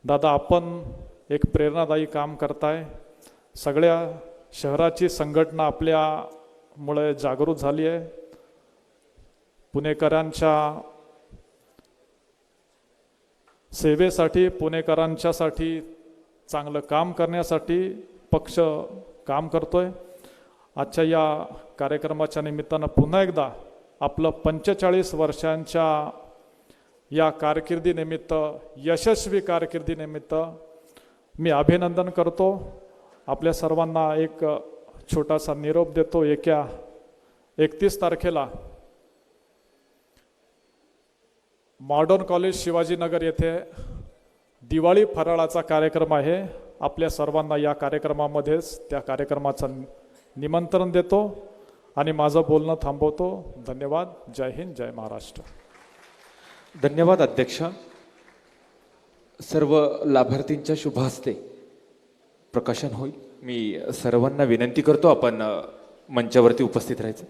दादा, आपण एक प्रेरणादायी काम करताय. सगळ्या शहराची संघटना आपल्यामुळे जागृत झाली आहे. पुणेकरांच्या सेवेसाठी, पुणेकरांच्यासाठी चांगलं काम करण्यासाठी पक्ष काम करतोय. आजच्या या कार्यक्रमाच्या निमित्तानं पुन्हा एकदा आपलं 45 वर्षांच्या या कारकिर्दीनिमित्त, यशस्वी कारकिर्दीनिमित्त मी अभिनंदन करतो. आपल्या सर्वांना एक छोटासा निरोप देतो. 31 तारखेला मॉडर्न कॉलेज शिवाजीनगर येथे दिवाळी फराळाचा कार्यक्रम आहे. आपल्या सर्वांना या कार्यक्रमामध्येच त्या कार्यक्रमाचं निमंत्रण देतो आणि माझं बोलणं थांबवतो. धन्यवाद. जय हिंद, जय महाराष्ट्र. धन्यवाद अध्यक्ष. सर्व लाभार्थींच्या शुभ हस्ते प्रकाशन होईल. मी सर्वांना विनंती करतो आपण मंचावरती उपस्थित राहायचं.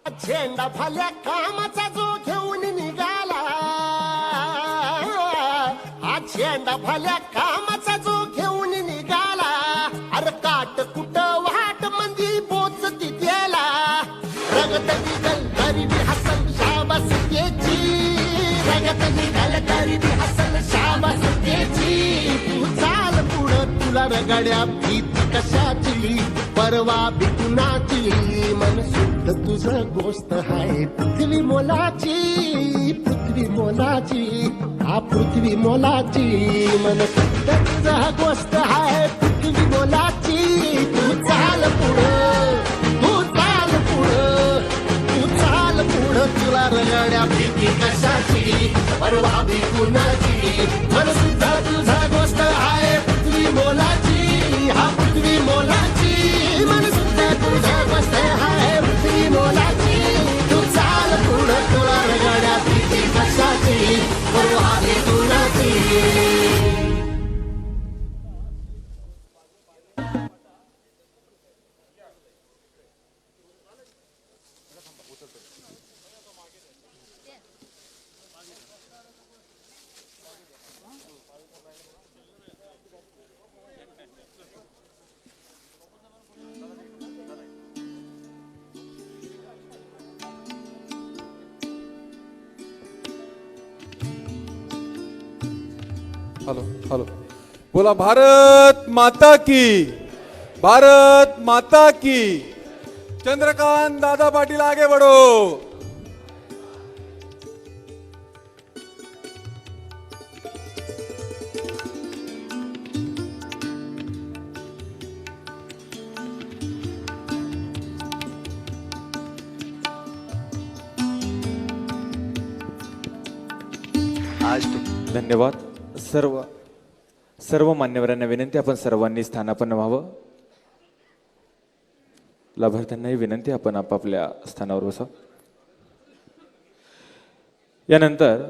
झेंडा फाल्या कामाचा जो घेऊन निघाला, हा झेंडा फाल्या कामाचा जो घेऊन निघाला, अरे काट कुट वाट मंदी बोचती त्याला, रगत निघल गरिबी हसन शाबास त्याची, रगत निघल गरिबी हसन शाबास त्याची, तू चाल पुढं तुला रगड्या भीती कशाची, परवा बिकुनाची, मन शुद्ध तुझं गोष्ट आहे पृथ्वी मोलाची, पृथ्वी मोलाची, हा पृथ्वी मोलाची, मन शुद्ध तुझं गोष्ट आहे पृथ्वी मोलाची, तू चाल पुढं, तू चाल पुढं, तू चाल पुढं, तुला रगड्या भीती कशाची, परवा बिकुनाची, मन शुद्ध तुझं गोष्ट आहे पृथ्वी मोलाची, हा पृथ्वी मोलाची, मन सुद्धा तुझ्या गोष्ट आहे पृथ्वी मोलाची, तू चाल पुढं, तुला रगड्या भीती कशाची, परवा बिकुनाची. हॅलो हॅलो, बोला भारत माता की, भारत माता की. चंद्रकांत दादा पाटील आगे बढ़ो. धन्यवाद. सर्व मान्यवरांना विनंती, आपण सर्वांनी स्थानापन्न व्हावं. लाभार्थ्यांनाही विनंती, आपण आपापल्या स्थानावर बसा. यानंतर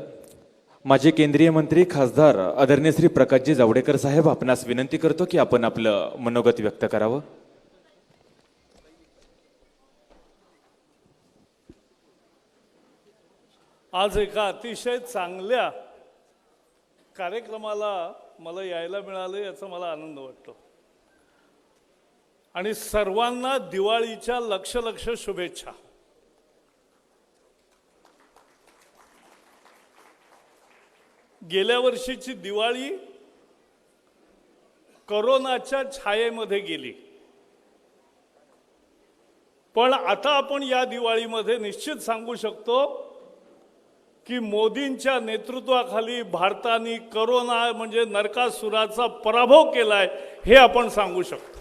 माजी केंद्रीय मंत्री खासदार आदरणीय श्री प्रकाशजी जावडेकर साहेब, आपणास विनंती करतो की आपण आपलं मनोगत व्यक्त करावं. आज एका अतिशय चांगल्या कार्यक्रमाला मला यायला मिळालं, याचा मला आनंद वाटतो. आणि सर्वांना दिवाळीच्या लक्ष लक्ष शुभेच्छा. गेल्या वर्षीची दिवाळी कोरोनाच्या छायेमध्ये गेली, पण आता आपण या दिवाळीमध्ये निश्चित सांगू शकतो की मोदींच्या नेतृत्वाखाली भारताने कोरोना म्हणजे नरकासुराचा पराभव केलाय, हे आपण सांगू शकतो.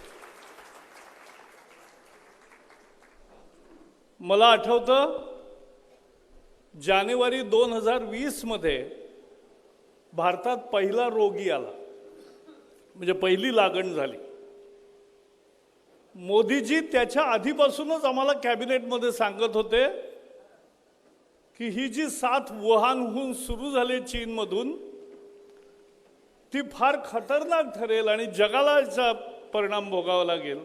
मला आठवतं जानेवारी 2020 मध्ये भारतात पहिला रोगी आला, म्हणजे पहिली लागण झाली. मोदीजी त्याच्या आधीपासूनच आम्हाला कॅबिनेटमध्ये सांगत होते की ही जी साथ वुहानहून सुरू झाली चीनमधून, ती फार खतरनाक ठरेल आणि जगाला याचा परिणाम भोगावा लागेल.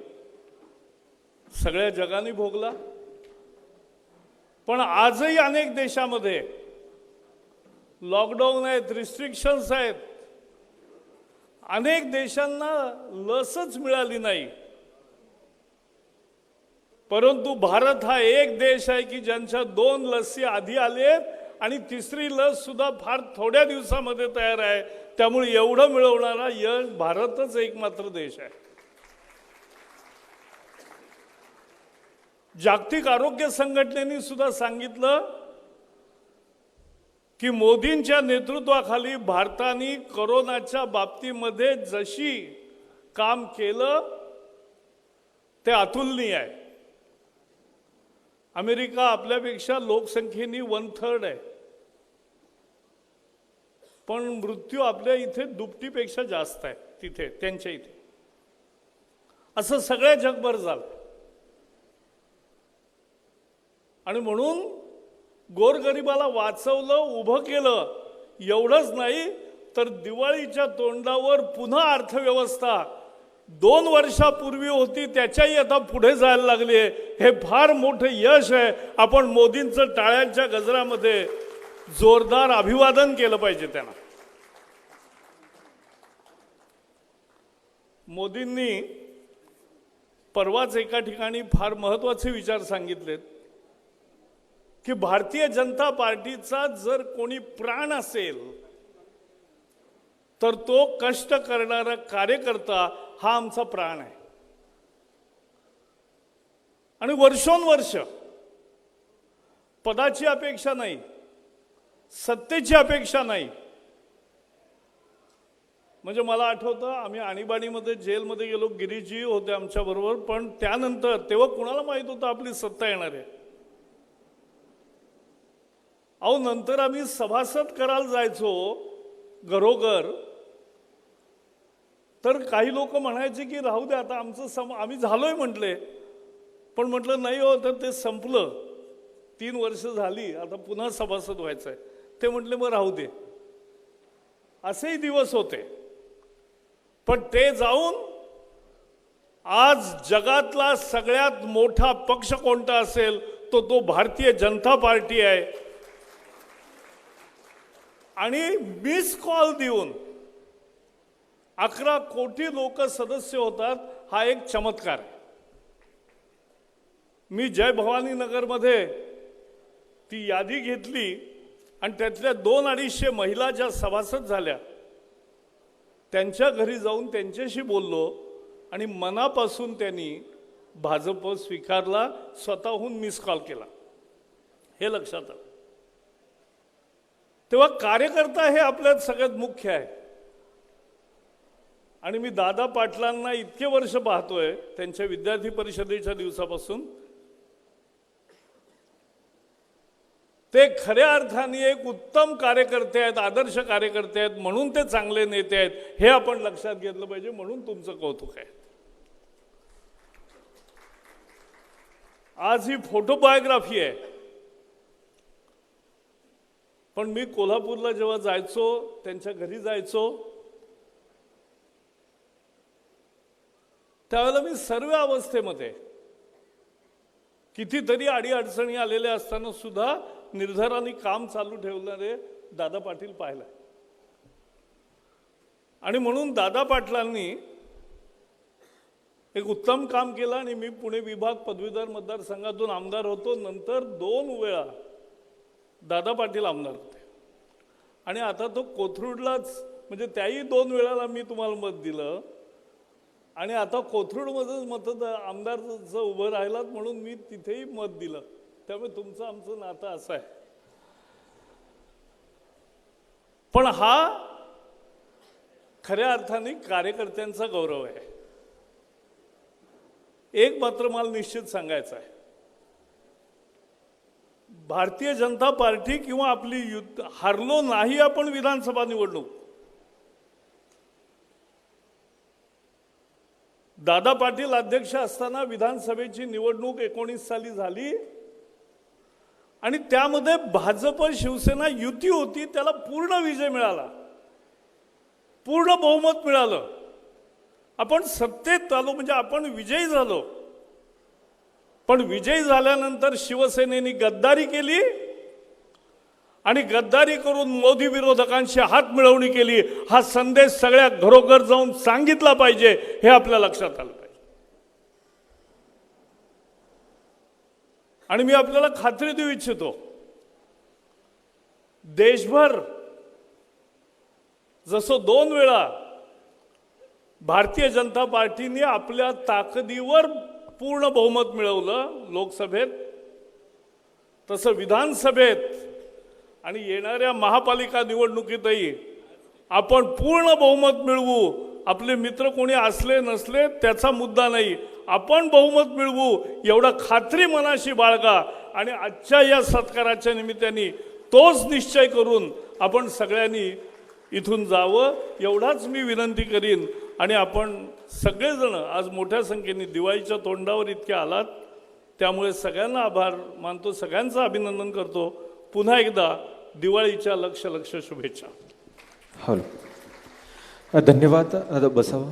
सगळ्या जगाने भोगला, पण आजही अनेक देशामध्ये लॉकडाऊन आहेत, रिस्ट्रिक्शन्स आहेत. अनेक देशांना लसच मिळाली नाही. परंतु भारत हा एक देश आहे की ज्यांच्या 2 लसी आधी आलेत आणि तिसरी लस सुद्धा फार थोड्या दिवसामध्ये तयार आहे. त्यामुळे एवढं मिळवणारा यश भारतच एकमात्र देश आहे. जागतिक आरोग्य संघटनेने सुद्धा सांगितलं की मोदींच्या नेतृत्वाखाली भारताने कोरोनाच्या बाबतीमध्ये जशी काम केलं ते अतुलनीय आहे. अमेरिका आपल्यापेक्षा लोकसंख्येने 1/3 आहे, पण मृत्यू आपल्या इथे दुपटीपेक्षा जास्त आहे तिथे, त्यांच्या इथे. असं सगळ्या जगभर झालं. आणि म्हणून गोरगरिबाला वाचवलं, उभं केलं. एवढंच नाही तर दिवाळीच्या तोंडावर पुन्हा अर्थव्यवस्था 2 वर्षापूर्वी होती त्याच्याही आता पुढे जायला लागली आहे. हे फार मोठं यश आहे. आपण मोदींचं टाळ्यांच्या गजरामध्ये जोरदार अभिवादन केलं पाहिजे त्यांना. मोदींनी परवाच एका ठिकाणी फार महत्त्वाचे विचार सांगितलेत की भारतीय जनता पार्टीचा जर कोणी प्राण असेल तर तो कष्ट करणारा कार्यकर्ता हा आमचा प्राण आहे. आणि वर्षोनवर्ष पदाची अपेक्षा नाही, सत्तेची अपेक्षा नाही. म्हणजे मला आठवतं आम्ही आणीबाणीमध्ये जेलमध्ये गेलो, गिरीजी होते आमच्याबरोबर, पण त्यानंतर तेव्हा कुणाला माहित होतं आपली सत्ता येणार आहे. अहो नंतर आम्ही सभासद करायला जायचो घरोघर, तर काही लोक म्हणायचे की राहू दे आता आमचं आम्ही झालोय म्हटले, पण म्हटलं नाही हो, तर ते संपलं, 3 वर्ष झाली, आता पुन्हा सभासद व्हायचं आहे. ते म्हटले मग राहू दे. असेही दिवस होते. पण ते जाऊन आज जगातला सगळ्यात मोठा पक्ष कोणता असेल तो भारतीय जनता पार्टी आहे. आणि मिस कॉल देऊन 11 कोटी लोक सदस्य होतात, हा एक चमत्कार आहे. मी जय भवानी नगरमध्ये ती यादी घेतली आणि त्यातल्या 200-250 महिला ज्या सभासद झाल्या त्यांच्या घरी जाऊन त्यांच्याशी बोललो आणि मनापासून त्यांनी भाजप स्वीकारला, स्वतःहून मिस कॉल केला. हे लक्षात आलं. तेव्हा कार्यकर्ता हे आपल्यात सगळ्यात मुख्य आहे. आणि मी दादा पाटलांना इतके वर्ष पाहतोय त्यांच्या विद्यार्थी परिषदेच्या दिवसापासून. ते खऱ्या अर्थाने एक उत्तम कार्यकर्ते आहेत, आदर्श कार्यकर्ते आहेत, म्हणून ते चांगले नेते आहेत, हे आपण लक्षात घेतलं पाहिजे. म्हणून तुमचं कौतुक आहे. आज ही फोटोबायोग्राफी आहे. पण मी कोल्हापूरला जेव्हा जायचो, त्यांच्या घरी जायचो, त्यावेळेला मी सर्व अवस्थेमध्ये कितीतरी अडीअडचणी आलेल्या असताना सुद्धा निर्धाराने काम चालू ठेवणारे दादा पाटील पाहिलं. आणि म्हणून दादा पाटलांनी एक उत्तम काम केलं. आणि मी पुणे विभाग पदवीधर मतदारसंघातून आमदार होतो. नंतर 2 वेळा दादा पाटील आमदार होते. आणि आता तो कोथरूडलाच, म्हणजे त्याही 2 वेळाला मी तुम्हाला मत दिलं. आणि आता कोथरूडमध्येच आमदारचं उभं राहिलात म्हणून मी तिथेही मत दिलं. त्यामुळे तुमचं आमचं नातं असं आहे. पण हा खऱ्या अर्थाने कार्यकर्त्यांचा गौरव आहे. एक मात्र मला निश्चित सांगायचं आहे, भारतीय जनता पार्टी किंवा आपली हारलो नाही आपण विधानसभा निवडणूक. दादा पाटील अध्यक्ष असताना विधानसभेची निवडणूक 19 साली झाली आणि त्यामध्ये भाजप शिवसेना युती होती. त्याला पूर्ण विजय मिळाला, पूर्ण बहुमत मिळालं. आपण सत्तेत आलो, म्हणजे आपण विजयी झालो. पण विजयी झाल्यानंतर शिवसेनेने गद्दारी केली आणि गद्दारी करून मोदी विरोधकांशी हात मिळवणी केली. हा संदेश सगळ्या घरोघर जाऊन सांगितला पाहिजे, हे आपल्या लक्षात आलं पाहिजे. आणि मी आपल्याला खात्री देऊ इच्छितो, देशभर जसं 2 वेळा भारतीय जनता पार्टीने आपल्या ताकदीवर पूर्ण बहुमत मिळवलं लोकसभेत, तसं विधानसभेत आणि येणाऱ्या महापालिका निवडणुकीतही आपण पूर्ण बहुमत मिळवू. आपले मित्र कोणी असले नसले त्याचा मुद्दा नाही, आपण बहुमत मिळवू एवढा खात्री मनाशी बाळगा. आणि आजच्या या सत्काराच्या निमित्ताने तोच निश्चय करून आपण सगळ्यांनी इथून जावं, एवढाच मी विनंती करीन. आणि आपण सगळेजण आज मोठ्या संख्येने दिवाळीच्या तोंडावर इतके आलात, त्यामुळे सगळ्यांना आभार मानतो, सगळ्यांचं अभिनंदन करतो. पुन्हा एकदा दिवाळीच्या लक्ष लक्ष शुभेच्छा. हॅलो, धन्यवाद. बसावा.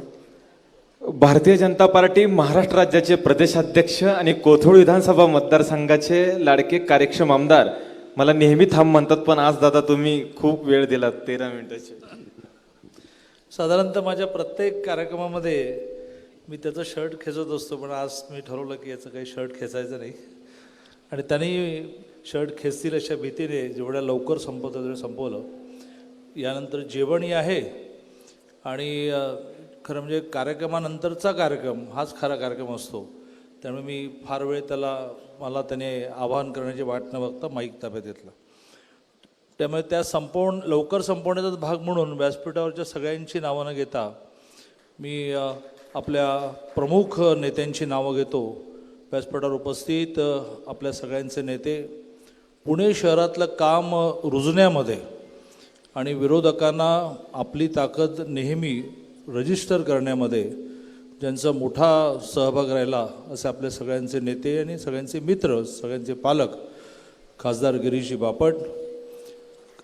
भारतीय जनता पार्टी महाराष्ट्र राज्याचे प्रदेशाध्यक्ष आणि कोथरूड विधानसभा मतदारसंघाचे लाडके कार्यक्षम आमदार मला नेहमी थांब म्हणतात, पण आज दादा तुम्ही खूप वेळ दिलात, 13 मिनिटाची. साधारणतः माझ्या प्रत्येक कार्यक्रमामध्ये मी त्याचं शर्ट खेचत असतो, पण आज मी ठरवलं की याचं काही शर्ट खेचायचं नाही. आणि त्यांनी शर्ट खेचतील अशा भीतीने जेवढ्या लवकर संपवतं तेवढं संपवलं. यानंतर जेवणही आहे आणि खरं म्हणजे कार्यक्रमानंतरचा कार्यक्रम हाच खरा कार्यक्रम असतो. त्यामुळे मी फार वेळ मला त्याने आवाहन करण्याची वाट न बघता माईक ताब्यात घेतला. त्यामुळे त्या लवकर संपवण्याचाच भाग म्हणून व्यासपीठावरच्या सगळ्यांची नावं न घेता मी आपल्या प्रमुख नेत्यांची नावं घेतो. व्यासपीठावर उपस्थित आपल्या सगळ्यांचे नेते पुणे शहरातलं काम रुजण्यामध्ये आणि विरोधकांना आपली ताकद नेहमी रजिस्टर करण्यामध्ये ज्यांचा मोठा सहभाग राहिला असे आपले सगळ्यांचे नेते आणि सगळ्यांचे मित्र, सगळ्यांचे पालक, खासदार गिरीशजी बापट,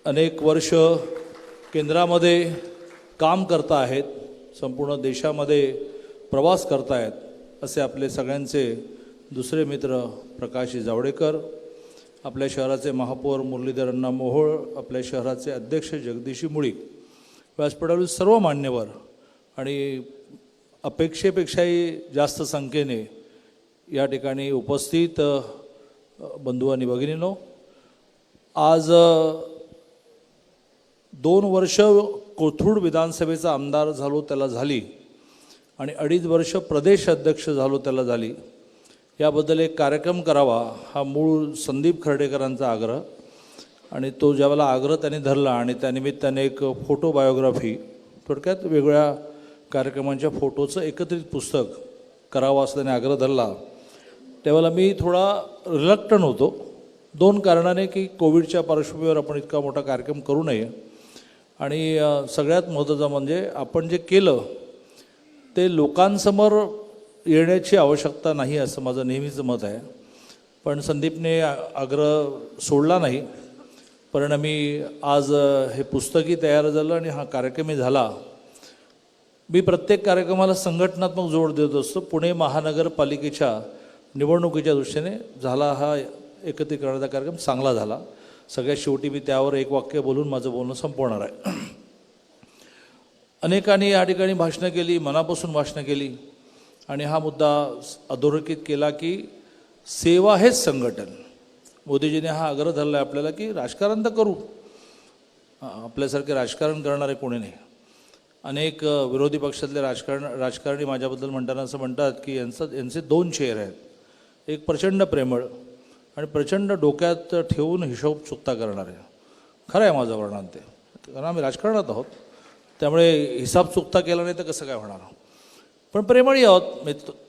अनेक वर्ष केंद्रामध्ये काम करता आहेत, संपूर्ण देशामध्ये प्रवास करतायत असे आपले सगळ्यांचे दुसरे मित्र प्रकाशजी जावडेकर, आपल्या शहराचे महापौर मुरलीधर अण्णा मोहोळ, आपल्या शहराचे अध्यक्ष जगदीशजी मुळीक, व्यासपीठावरील सर्व मान्यवर आणि अपेक्षेपेक्षाही जास्त संख्येने या ठिकाणी उपस्थित बंधू आणि भगिनींनो, आज 2 वर्ष कोथरूड विधानसभेचा आमदार झालो त्याला झाली आणि 2.5 वर्ष प्रदेश अध्यक्ष झालो त्याला झाली. याबद्दल एक कार्यक्रम करावा हा मूळ संदीप खर्डेकरांचा आग्रह आणि तो ज्यावेळेला आग्रह त्यांनी धरला आणि त्यानिमित्ताने एक फोटो बायोग्राफी, थोडक्यात वेगळ्या कार्यक्रमांच्या फोटोचं एकत्रित पुस्तक करावं असं त्याने आग्रह धरला. त्यावेळेला मी थोडा रिलक्टंट होतो 2 कारणाने की कोविडच्या पार्श्वभूमीवर आपण इतका मोठा कार्यक्रम करू नये आणि सगळ्यात महत्त्वाचं म्हणजे आपण जे केलं ते लोकांसमोर येण्याची आवश्यकता नाही असं माझं नेहमीचं मत आहे. पण संदीपने आग्रह सोडला नाही. परिणामी आज हे पुस्तकही तयार झालं आणि हा कार्यक्रमही झाला. मी प्रत्येक कार्यक्रमाला संघटनात्मक जोड देत असतो. पुणे महानगरपालिकेच्या निवडणुकीच्या दृष्टीने झाला हा एकत्रीकरणाचा कार्यक्रम चांगला झाला. सगळ्यात शेवटी मी त्यावर एक वाक्य बोलून माझं बोलणं संपवणार आहे. अनेकांनी या ठिकाणी भाषणं केली, मनापासून भाषणं केली आणि हा मुद्दा अधोरेखित केला की सेवा हेच संघटन. मोदीजीने हा आग्रह धरला आहे आपल्याला की राजकारण तर करू, आपल्यासारखे राजकारण करणारे कोणी नाही. अनेक विरोधी पक्षातले राजकारणी माझ्याबद्दल म्हणताना असं म्हणतात की यांचे 2 चेहरे आहेत, एक प्रचंड प्रेमळ आणि प्रचंड डोक्यात ठेवून हिशोब चुकता करणारे. खरं आहे माझं वर्णन ते, कारण आम्ही राजकारणात आहोत त्यामुळे हिसाब चुकता केला नाही तर कसं काय होणार. पण प्रेमळही आहोत,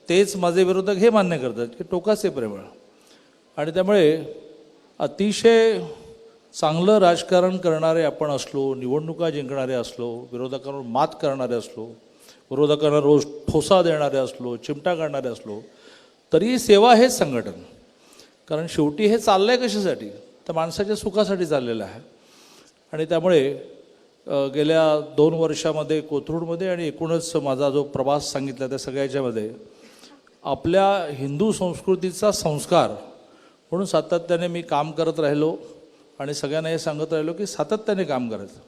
तेच माझे विरोधक हे मान्य करतात की टोकाचे प्रेमळ. आणि त्यामुळे अतिशय चांगलं राजकारण करणारे आपण असलो, निवडणुका जिंकणारे असलो, विरोधकांवर मात करणारे असलो, विरोधकांना रोज ठोसा देणारे असलो, चिमटा काढणारे असलो, तरी सेवा हेच संघटन. कारण शेवटी हे चाललं आहे कशासाठी, तर माणसाच्या सुखासाठी चाललेलं आहे. आणि त्यामुळे गेल्या 2 वर्षामध्ये कोथरूडमध्ये आणि एकूणच माझा जो प्रवास सांगितला त्या सगळ्याच्यामध्ये आपल्या हिंदू संस्कृतीचा संस्कार म्हणून सातत्याने मी काम करत राहिलो आणि सगळ्यांना हे सांगत राहिलो की सातत्याने काम करायचं.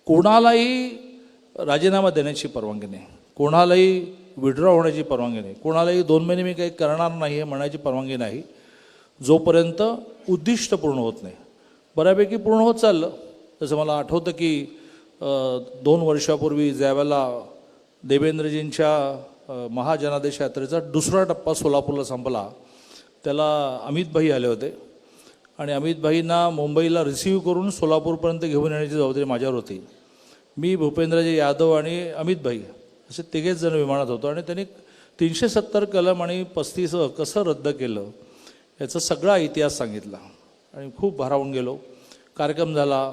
कोणालाही राजीनामा देण्याची परवानगी नाही, कोणालाही विड्रॉ होण्याची परवानगी नाही, कोणालाही 2 महिने मी काही करणार नाही हे म्हणायची परवानगी नाही जोपर्यंत उद्दिष्ट पूर्ण होत नाही. बऱ्यापैकी पूर्ण होत चाललं. तसं मला आठवतं की 2 वर्षापूर्वी ज्यावेळेला देवेंद्रजींच्या महाजनादेश यात्रेचा 2रा टप्पा सोलापूरला संपला त्याला अमितभाई आले होते आणि अमितभाईंना मुंबईला रिसीव्ह करून सोलापूरपर्यंत घेऊन येण्याची जबाबदारी माझ्यावर होती. मी भूपेंद्रजी यादव आणि अमितभाई असे 3घेच जण विमानात होतो आणि त्यांनी 370 कलम आणि 35 कसं रद्द केलं याचा सगळा इतिहास सांगितला आणि खूप भारावून गेलो. कार्यक्रम झाला.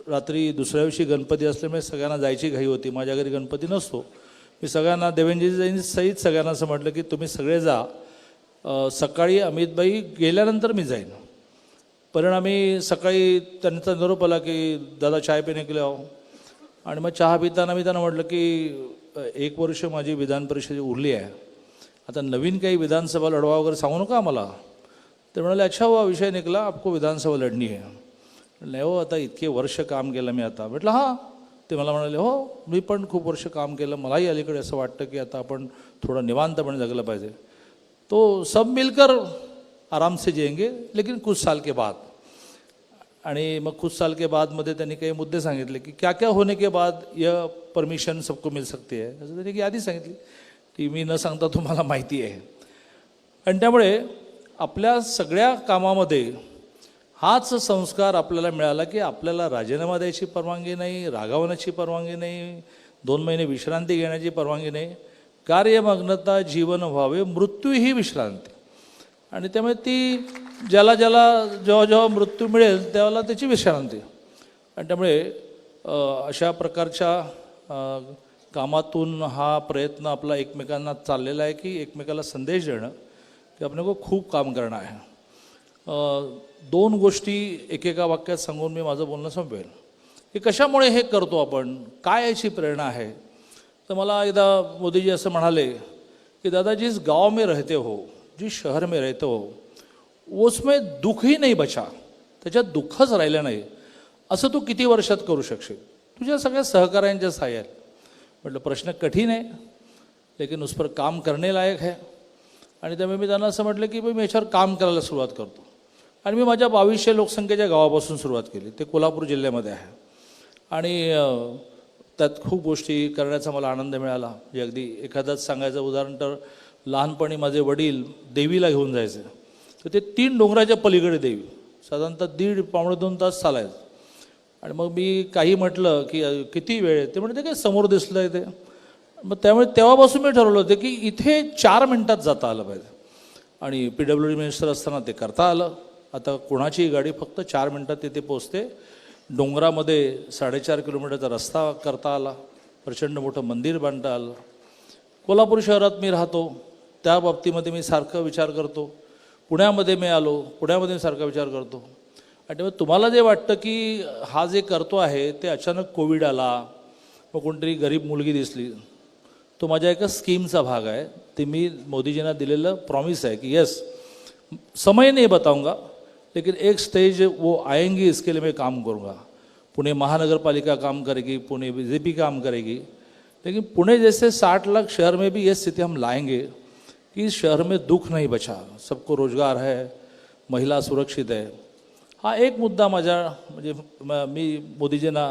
रात्री दुसऱ्या दिवशी गणपती असल्यामुळे सगळ्यांना जायची घाई होती. माझ्या घरी गणपती नसतो. मी सगळ्यांना देवेंद्रजी सहित सगळ्यांना असं म्हटलं की तुम्ही सगळे जा, सकाळी अमितभाई गेल्यानंतर मी जाईन. परिणामी सकाळी त्यांचा निरोप आला की दादा चाय पिणे के लिए आओ. आणि मग चहा पिताना मी त्यांना म्हटलं की 1 वर्ष माझी विधान परिषद उरली आहे, आता नवीन काही विधानसभा लढवा वगैरे सांगू नका आम्हाला. ते म्हणाले अच्छा हुआ विषय निघाला, आपको विधानसभा लढणी आहे. नाही हो, आता इतके वर्ष काम केलं मी आता. म्हटलं हां. ते मला म्हणाले हो मी पण खूप वर्ष काम केलं, मलाही अलीकडे असं वाटतं की आता आपण थोडं निवांतपणे जगलं पाहिजे. तो सब मिलकर आराम से जिएंगे लेकिन कुछ साल के बाद. आणि मग कुछ साल के बाद मध्ये त्यांनी काही मुद्दे सांगितले की क्या क्या होने के बाद यह परमिशन सबको मिल सकती है, असं त्यांनी यादी सांगितली ती मी न सांगता तुम्हाला माहिती आहे. आणि त्यामुळे आपल्या सगळ्या कामामध्ये हाच संस्कार आपल्याला मिळाला की आपल्याला राजीनामा द्यायची परवानगी नाही, रागावण्याची परवानगी नाही, 2 महिने विश्रांती घेण्याची परवानगी नाही. कार्यमग्नता जीवन व्हावे, मृत्यू ही विश्रांती. आणि त्यामुळे ती ज्याला जेव्हा जेव्हा मृत्यू मिळेल त्यावेळेला त्याची विश्रांती. आणि त्यामुळे अशा प्रकारच्या कामातून हा प्रयत्न आपला एकमेकांना चाललेला आहे की एकमेकाला संदेश देणं की आपण खूप काम करणं आहे. 2 गोष्टी एकेका वाक्यात सांगून मी माझं बोलणं संपवेल की कशामुळे हे करतो आपण, काय याची प्रेरणा आहे. तर मला एकदा मोदीजी असं म्हणाले की दादा जिस गांव में रहते हो, जिस शहर में रहते हो, उसमें दुःख ही नाही बचा, त्याच्यात दुःखच राहिलं नाही, असं तू किती वर्षात करू शकशील तुझ्या सगळ्या सहकाऱ्यांच्या साह्यात. म्हटलं प्रश्न कठीण आहे लेकिन उस पर काम करने लायक है. आणि त्यामुळे मी त्यांना असं म्हटलं की मी याच्यावर काम करायला सुरुवात करतो. आणि मी माझ्या 2200 लोकसंख्येच्या गावापासून सुरुवात केली. ते कोल्हापूर जिल्ह्यामध्ये आहे. आणि त्यात खूप गोष्टी करण्याचा मला आनंद मिळाला. म्हणजे अगदी एखादंच सांगायचं उदाहरण तर लहानपणी माझे वडील देवीला घेऊन जायचे, तर ते 3 डोंगराच्या पलीकडे देवी, साधारणतः 1.5-2 तास चालायचं. आणि मग मी काही म्हटलं की किती वेळ आहे, ते म्हणते काय समोर दिसलं आहे ते. मग त्यामुळे तेव्हापासून मी ठरवलं होतं की इथे 4 मिनटात जाता आलं पाहिजे. आणि PWD मिनिस्टर असताना ते करता आलं. आता कोणाची गाडी फक्त 4 मिनटात तिथे पोचते. डोंगरामध्ये 4.5 किलोमीटरचा रस्ता करता आला, प्रचंड मोठं मंदिर बांधता आलं. कोल्हापूर शहरात मी राहतो, त्या बाबतीमध्ये मी सारखं विचार करतो. पुण्यामध्ये मी आलो, पुण्यामध्ये मी सारखा विचार करतो. आणि त्यामुळे तुम्हाला जे वाटतं की हा जे करतो आहे ते अचानक कोविड आला, मग कोणतरी गरीब मुलगी दिसली, तो माझ्या एका स्कीमचा भाग आहे. ते मी मोदीजींना दिलेलं प्रॉमिस आहे की यस समय नहीं बताऊंगा लेकिन एक स्टेज वो आएंगी, इसके लिए मैं काम करूँगा. पुणे महानगर पालिका काम करेगी, पुणे BJP काम करेगी, लेकिन पुणे जैसे 60 लाख शहर में भी ये स्थिति हम लाएंगे कि इस शहर में दुख नहीं बचा, सबको रोजगार है, महिला सुरक्षित है. हा एक मुद्दा माझ्या म्हणजे मी मोदीजींना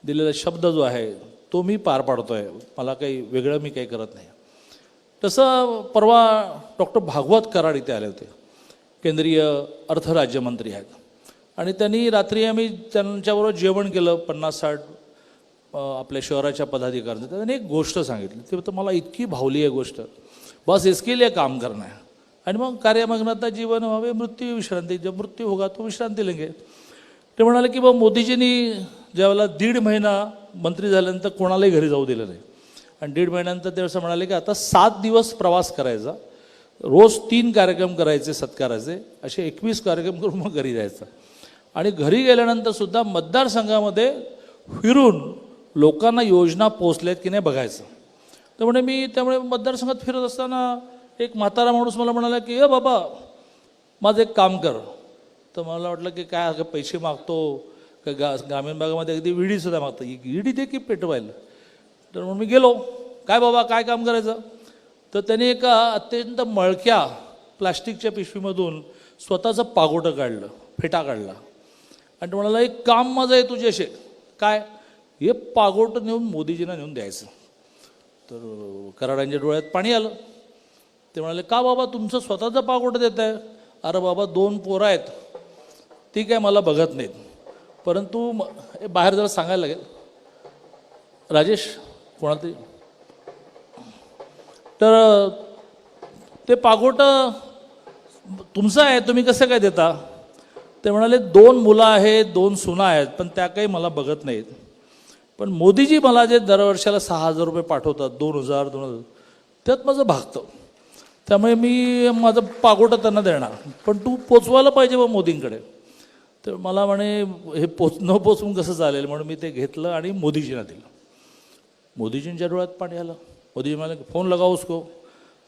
दिलेला शब्द जो आहे तो मी पार पाडतो आहे. मला काही वेगळं मी काही करत नाही. तसं परवा डॉक्टर भागवत कराड इथे आले होते, केंद्रीय अर्थ राज्यमंत्री आहेत. आणि त्यांनी रात्री आम्ही त्यांच्याबरोबर जेवण केलं 50-60 आपल्या शहराच्या पदाधिकाऱ्यांचं. त्यांनी एक गोष्ट सांगितली, ती तर मला इतकी भावली आहे गोष्ट, बस इसके लिए काम करना है. आणि मग कार्यमग्नता जीवन व्हावे, मृत्यू विश्रांती, जब मृत्यू होगा तो विश्रांती लेंगे. ते म्हणाले की मग मोदीजींनी ज्यावेळेला 1.5 महिना मंत्री झाल्यानंतर कोणालाही घरी जाऊ दिलं नाही. आणि 1.5 महिन्यानंतर ते असं म्हणाले की आता 7 दिवस प्रवास करायचा, रोज 3 कार्यक्रम करायचे सत्काराचे, असे 21 कार्यक्रम करून मग घरी जायचं. आणि घरी गेल्यानंतर सुद्धा मतदारसंघामध्ये फिरून लोकांना योजना पोचल्यात की नाही बघायचं. त्यामुळे मतदारसंघात फिरत असताना एक म्हातारा माणूस मला म्हणाला की बाबा माझं एक काम कर. तर मला वाटलं की काय अगं पैसे मागतो का, ग्रामीण भागामध्ये अगदी विडीसुद्धा मागतो, विडी दे की पेटवायला. तर मग मी गेलो, काय बाबा काय काम करायचं. तर त्याने एका अत्यंत मळक्या प्लास्टिकच्या पिशवीमधून स्वतःचं पागोटं काढलं, फेटा काढला. आणि तो म्हणाला एक काम माझं आहे तुझ्याशी, काय, हे पागोटं नेऊन मोदीजींना नेऊन द्यायचं. तर कराडांच्या डोळ्यात पाणी आलं. ते म्हणाले का बाबा तुमचं स्वतःचं पागोटं देत आहे. अरे बाबा 2 पोरं आहेत, ती काय मला बघत नाहीत, परंतु बाहेर जरा सांगायला लागेल राजेश कोणाला तरी. तर ते पागोटं तुमचं आहे, तुम्ही कसं काय देता. ते म्हणाले 2 मुलं आहेत, 2 सुना आहेत, पण त्या काही मला बघत नाहीत. पण मोदीजी मला जे दरवर्षाला 6,000 रुपये पाठवतात, 2,000 त्यात माझं भागतं. त्यामुळे मी माझं पागोटं त्यांना देणार, पण तू पोचवायला पाहिजे बा मोदींकडे. तर मला म्हणे हे न पोचवून कसं चालेल, म्हणून मी ते घेतलं आणि मोदीजींना दिलं. मोदीजींच्या डोळ्यात पाणी आलं. मोदीजी म्हणाले फोन लगाओ उसको.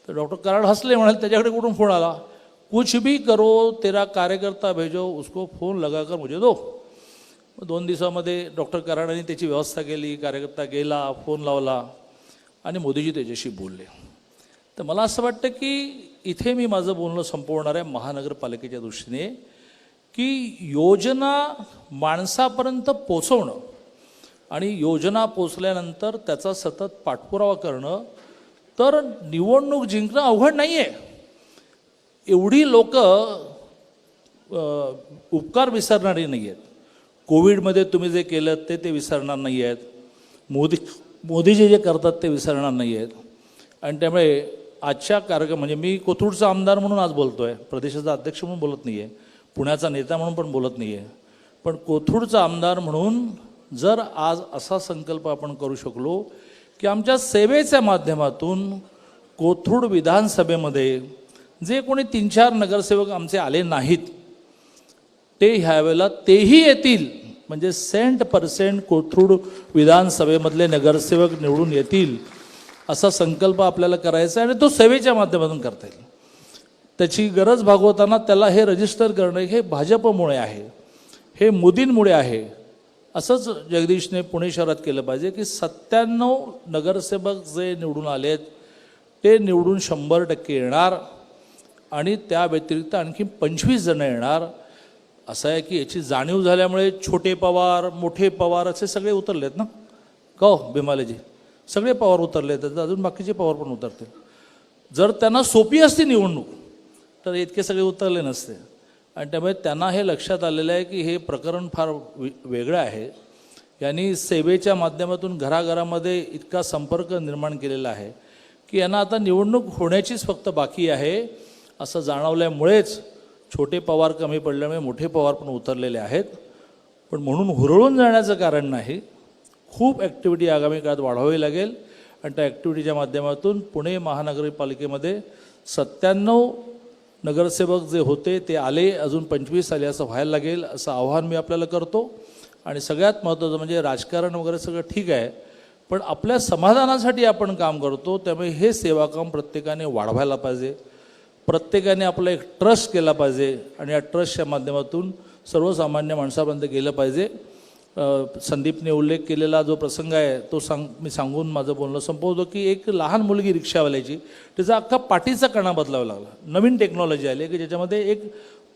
तर डॉक्टर कराड हसले, म्हणाले त्याच्याकडे कुठून फोन आला. कुछ भी करो तेरा कार्यकर्ता भेजो उसको फोन लगाकर मुझे दो. 2 दिवसामध्ये डॉक्टर कराडांनी त्याची व्यवस्था केली. कार्यकर्ता गेला, फोन लावला आणि मोदीजी त्याच्याशी बोलले. तर मला असं वाटतं की इथे मी माझं बोलणं संपवणार आहे महानगरपालिकेच्या दृष्टीने, की योजना माणसापर्यंत पोचवणं आणि योजना पोचल्यानंतर त्याचा सतत पाठपुरावा करणं, तर निवडणूक जिंकणं अवघड नाही आहे. एवढी लोक उपकार विसरणारी नाही आहेत. कोविडमध्ये तुम्ही जे केलं ते विसरणार नाही आहेत. मोदीजी जे करतात ते विसरणार नाही आहेत. आणि त्यामुळे आजच्या कार्यक्रम म्हणजे मी कोथरूडचा आमदार म्हणून आज बोलतो आहे, प्रदेशाचा अध्यक्ष म्हणून बोलत नाही आहे, पुण्याचा नेता म्हणून पण बोलत नाही आहे, पण कोथरूडचा आमदार म्हणून जर आज असा संकल्प आपण करू शकलो की आमच्या सेवेच्या माध्यमातून कोथरूड विधानसभेमध्ये जे कोणी 3-4 नगरसेवक आमचे आले नाहीत ते ह्यावेळेला तेही येतील, म्हणजे 100% कोथरूड विधानसभेमधले नगरसेवक निवडून येतील असा संकल्प आपल्याला करायचा आहे आणि तो सेवेच्या माध्यमातून करता येईल. त्याची गरज भागवताना त्याला हे रजिस्टर करणं हे भाजपमुळे आहे, हे मोदींमुळे आहे. असंच जगदीशने पुणे शहरात केलं पाहिजे की 97 नगरसेवक जे निवडून आलेत ते निवडून 100% येणार आणि त्या व्यतिरिक्त आणखी 25 जण येणार. असं आहे की याची जाणीव झाल्यामुळे छोटे पवार, मोठे पवार असे सगळे उतरलेत ना, का हो भीमालेजी? सगळे पवार उतरले तर अजून बाकीचे पवार पण उतरतील. जर त्यांना सोपी असती निवडणूक तर इतके सगळे उतरले नसते. आणि त्यामुळे त्यांना हे लक्षात आलेलं आहे की हे प्रकरण फार वेगळं आहे. यांनी सेवेच्या माध्यमातून घराघरामध्ये इतका संपर्क निर्माण केलेला आहे की यांना आता निवडणूक होण्याचीच फक्त बाकी आहे असं जाणवल्यामुळेच छोटे पवार कमी पडल्यामुळे मोठे पवार पण उतरलेले आहेत. पण म्हणून हुरळून जाण्याचं कारण नाही. खूप ॲक्टिव्हिटी आगामी काळात वाढवावी लागेल आणि त्या ॲक्टिव्हिटीच्या माध्यमातून पुणे महानगरपालिकेमध्ये 97 नगरसेवक जे होते ते आले, अजून 25 आले असं व्हायला लागेल असं आव्हान मी आपल्याला करतो. आणि सगळ्यात महत्त्वाचं म्हणजे राजकारण वगैरे सगळं ठीक आहे, पण आपल्या समाधानासाठी आपण काम करतो. त्यामुळे हे सेवाकाम प्रत्येकाने वाढवायला पाहिजे. प्रत्येकाने आपला एक ट्रस्ट केला पाहिजे आणि या ट्रस्टच्या माध्यमातून सर्वसामान्य माणसापर्यंत गेलं पाहिजे. संदीपने उल्लेख केलेला जो प्रसंग आहे तो मी सांगून माझं बोलणं संपवतो की एक लहान मुलगी रिक्षावाल्याची, त्याचा अख्खा पाठीचा कणा बदलावा लागला. नवीन टेक्नॉलॉजी आली की ज्याच्यामध्ये एक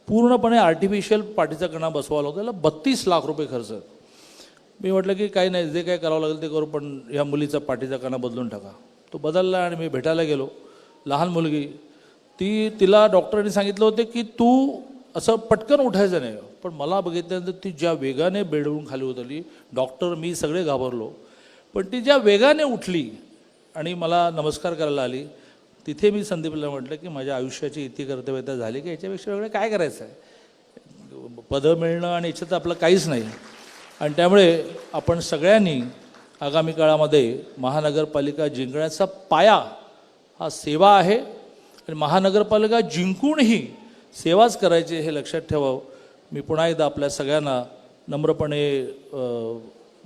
पूर्णपणे आर्टिफिशियल पाठीचा कणा बसवावा लागतो. त्याला 32 लाख रुपये खर्च. मी म्हटलं की काही नाही, जे काय करावं लागेल ते करू, पण ह्या मुलीचा पाठीचा कणा बदलून टाका. तो बदलला आणि मी भेटायला गेलो. लहान मुलगी तिला डॉक्टरांनी सांगितलं होते की तू असं पटकन उठायचं नाही. पण मला बघितल्यानंतर ती ज्या वेगाने बेडवरून खाली उतरली, डॉक्टर मी सगळे घाबरलो, पण ती ज्या वेगाने उठली आणि मला नमस्कार करायला आली, तिथे मी संदीपला म्हटलं की माझ्या आयुष्याची इतकी कर्तव्यता झाली की याच्यापेक्षा वेगळं काय करायचं आहे. पदं मिळणं आणि याच्यात आपलं काहीच नाही. आणि त्यामुळे आपण सगळ्यांनी आगामी काळामध्ये महानगरपालिका जिंकण्याचा पाया हा सेवा आहे आणि महानगरपालिका जिंकूनही सेवाच करायची हे लक्षात ठेवावं. मी पुन्हा एकदा आपल्या सगळ्यांना नम्रपणे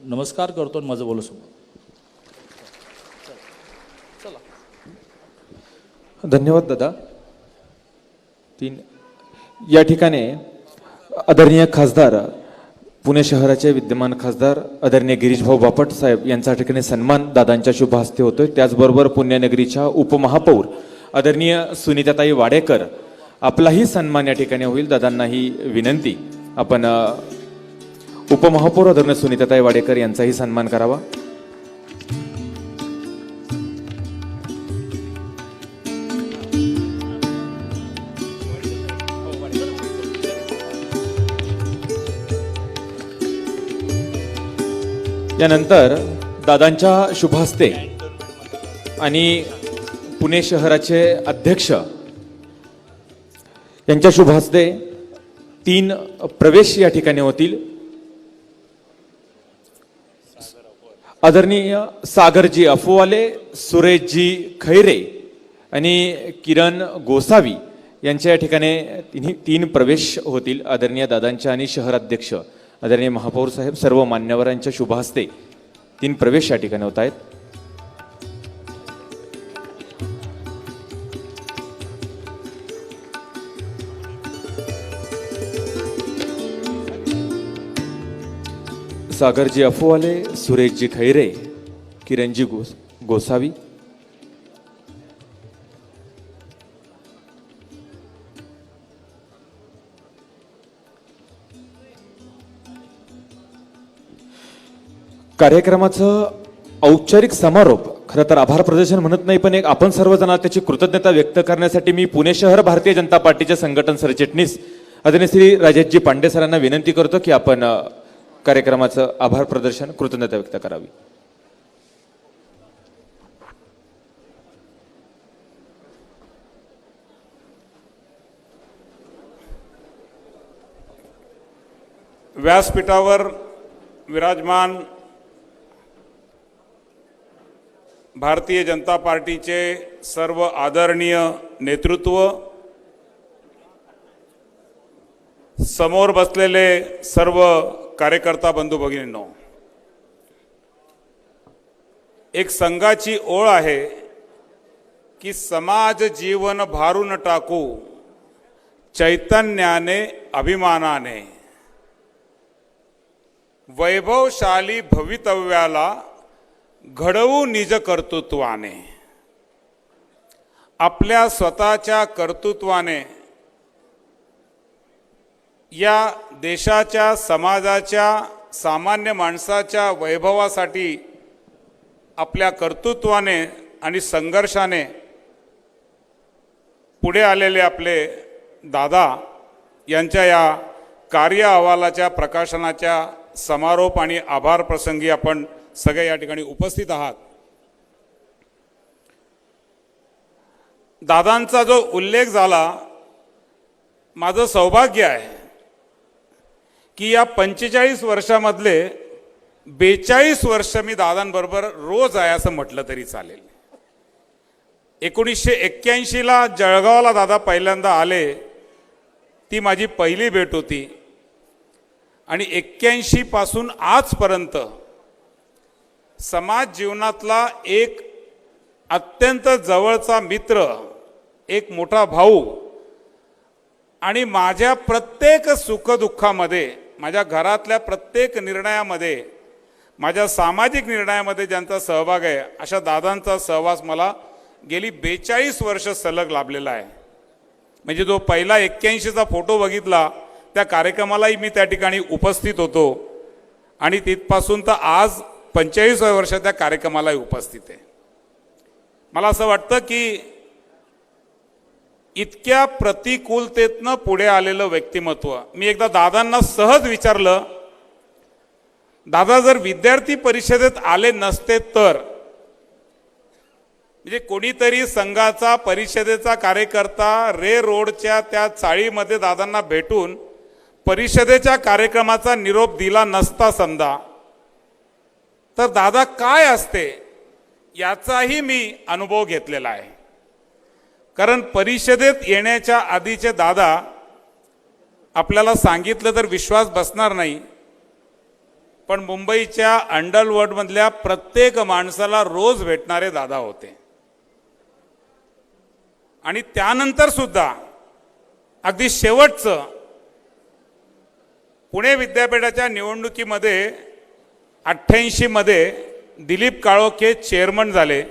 नमस्कार करतो आणि माझं बोलू समोर. धन्यवाद दादा. या ठिकाणी आदरणीय खासदार, पुणे शहराचे विद्यमान खासदार आदरणीय गिरीशभाऊ बापट साहेब यांचा ठिकाणी सन्मान दादांच्या शुभ हस्ते होतोय. त्याचबरोबर पुण्यनगरीच्या उपमहापौर आदरणीय सुनीताताई वाडेकर आपलाही सन्मान या ठिकाणी होईल. दादांनाही विनंती, आपण उपमहापौर आदरणीय सुनीताताई वाडेकर यांचाही सन्मान करावा. यानंतर दादांच्या शुभ हस्ते आणि पुणे शहराचे अध्यक्ष यांच्या शुभ हस्ते 3 प्रवेश या ठिकाणी होतील. आदरणीय सागरजी अफोवाले, सुरेशजी खैरे आणि किरण गोसावी यांच्या या ठिकाणी 3 प्रवेश होतील. आदरणीय दादांच्या आणि शहराध्यक्ष आदरणीय महापौर साहेब सर्व मान्यवरांच्या शुभ हस्ते 3 प्रवेश या ठिकाणी होत आहेत. सागरजी अफोवाले, सुरेशजी खैरे, किरणजी गोसावी. कार्यक्रमाचं औपचारिक समारोप, खरं तर आभार प्रदर्शन म्हणत नाही, पण एक आपण सर्वजण त्याची कृतज्ञता व्यक्त करण्यासाठी मी पुणे शहर भारतीय जनता पार्टीचे संघटन सरचिटणीस आदरणीय श्री राजेशजी पांडे सरांना विनंती करतो की आपण कार्यक्रमाचं आभार प्रदर्शन, कृतज्ञता व्यक्त करावी. व्यासपीठावर विराजमान भारतीय जनता पार्टीचे सर्व आदरणीय नेतृत्व, समोर बसलेले सर्व कार्यकर्ता बंधू भगिनींनो, एक संघाची ओळ आहे की समाज जीवन भारून टाकू चैतन्याने अभिमानाने, वैभवशाली भवितव्याला घडवू निज कर्तृत्वाने. आपल्या स्वतःच्या कर्तृत्वाने या देशाच्या, समाजाच्या, सामान्य माणसाच्या वैभवासाठी आपल्या कर्तृत्वाने आणि संघर्षाने पुढे आलेले आपले दादा यांच्या या कार्य अहवालाच्या प्रकाशनाच्या समारोप आणि आभार प्रसंगी आपण सगळे या ठिकाणी उपस्थित आहात. दादांचा जो उल्लेख झाला, माझं सौभाग्य आहे की या 45 वर्षामधले 42 वर्ष मी दादांबरोबर रोज आहे असं म्हटलं तरी चालेल. 1981ला जळगावला दादा पहिल्यांदा आले, ती माझी पहिली भेट होती. आणि 81 पासून आजपर्यंत समाज जीवनातला एक अत्यंत जवळचा मित्र, एक मोठा भाऊ आणि माझ्या प्रत्येक सुखदुःखामध्ये, माझ्या घरातल्या प्रत्येक निर्णयामध्ये, माझ्या सामाजिक निर्णयामध्ये ज्यांचा सहभाग आहे, अशा दादांचा सहवास मला गेली 42 वर्ष सलग लाभलेला आहे. म्हणजे जो पहिला 81चा फोटो बघितला त्या कार्यक्रमालाही मी त्या ठिकाणी उपस्थित होतो आणि तिथपासून तर आज 45व्या वर्षात त्या कार्यक्रमालाही उपस्थित आहे. मला असं वाटतं की इतक्या प्रतिकूलतेतनं पुढे आलेलं व्यक्तिमत्व, मी एकदा दादांना सहज विचारलं, दादा जर विद्यार्थी परिषदेत आले नसते तर, म्हणजे कोणीतरी संघाचा, परिषदेचा कार्यकर्ता रे रोडच्या त्या चाळीमध्ये दादांना भेटून परिषदेच्या कार्यक्रमाचा निरोप दिला नसता समजा, तर दादा काय असते याचाही मी अनुभव घेतलेला आहे. कारण परिषदेत येण्याच्या आधीचे दादा, आपल्याला सांगितलं तर विश्वास बसणार नाही, पण मुंबईच्या अंडरवर्ल्डमधल्या प्रत्येक माणसाला रोज भेटणारे दादा होते. आणि त्यानंतर सुद्धा अगदी शेवटचं पुणे विद्यापीठाच्या निवडणुकीमध्ये 88 मध्ये दिलीप काळोखे चेअरमन झाले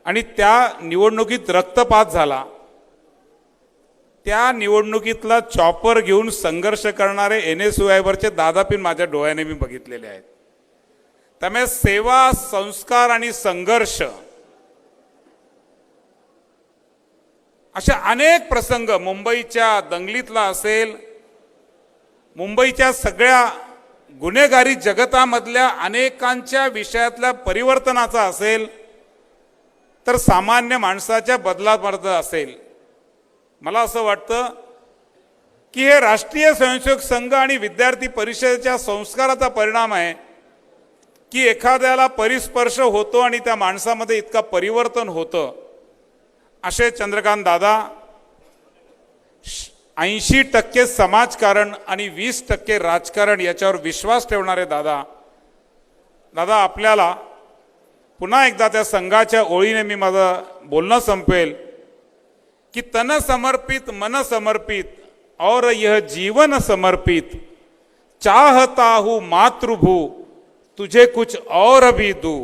आणि त्या निवडणुकीत रक्तपात झाला. त्या निवडणुकीतला चॉपर घेऊन संघर्ष करणारे NSUIवरचे दादापीन माझ्या डोळ्याने मी बघितलेले आहेत. त्यामुळे सेवा, संस्कार आणि संघर्ष अशा अनेक प्रसंग मुंबईच्या दंगलीतला असेल, मुंबईच्या सगळ्या गुन्हेगारी जगतामधल्या अनेकांच्या विषयातल्या परिवर्तनाचा असेल, तर सामान्य माणसाच्या बदलामध्ये असेल. मला असं वाटतं की हे राष्ट्रीय स्वयंसेवक संघ आणि विद्यार्थी परिषदेच्या संस्काराचा परिणाम आहे की एखाद्याला परिस्पर्श होतो आणि त्या माणसामध्ये इतका परिवर्तन होतं. असे चंद्रकांत दादा 80% समाजकारण आणि 20% राजकारण याच्यावर विश्वास ठेवणारे दादा. दादा, आपल्याला पुन्हा एकदा त्या संघाच्या ओळीने मी माझं बोलणं संपवेल की तन समर्पित मन समर्पित और यह जीवन समर्पित, चाहता हूं मातृभू तुझे कुछ और भी दूं.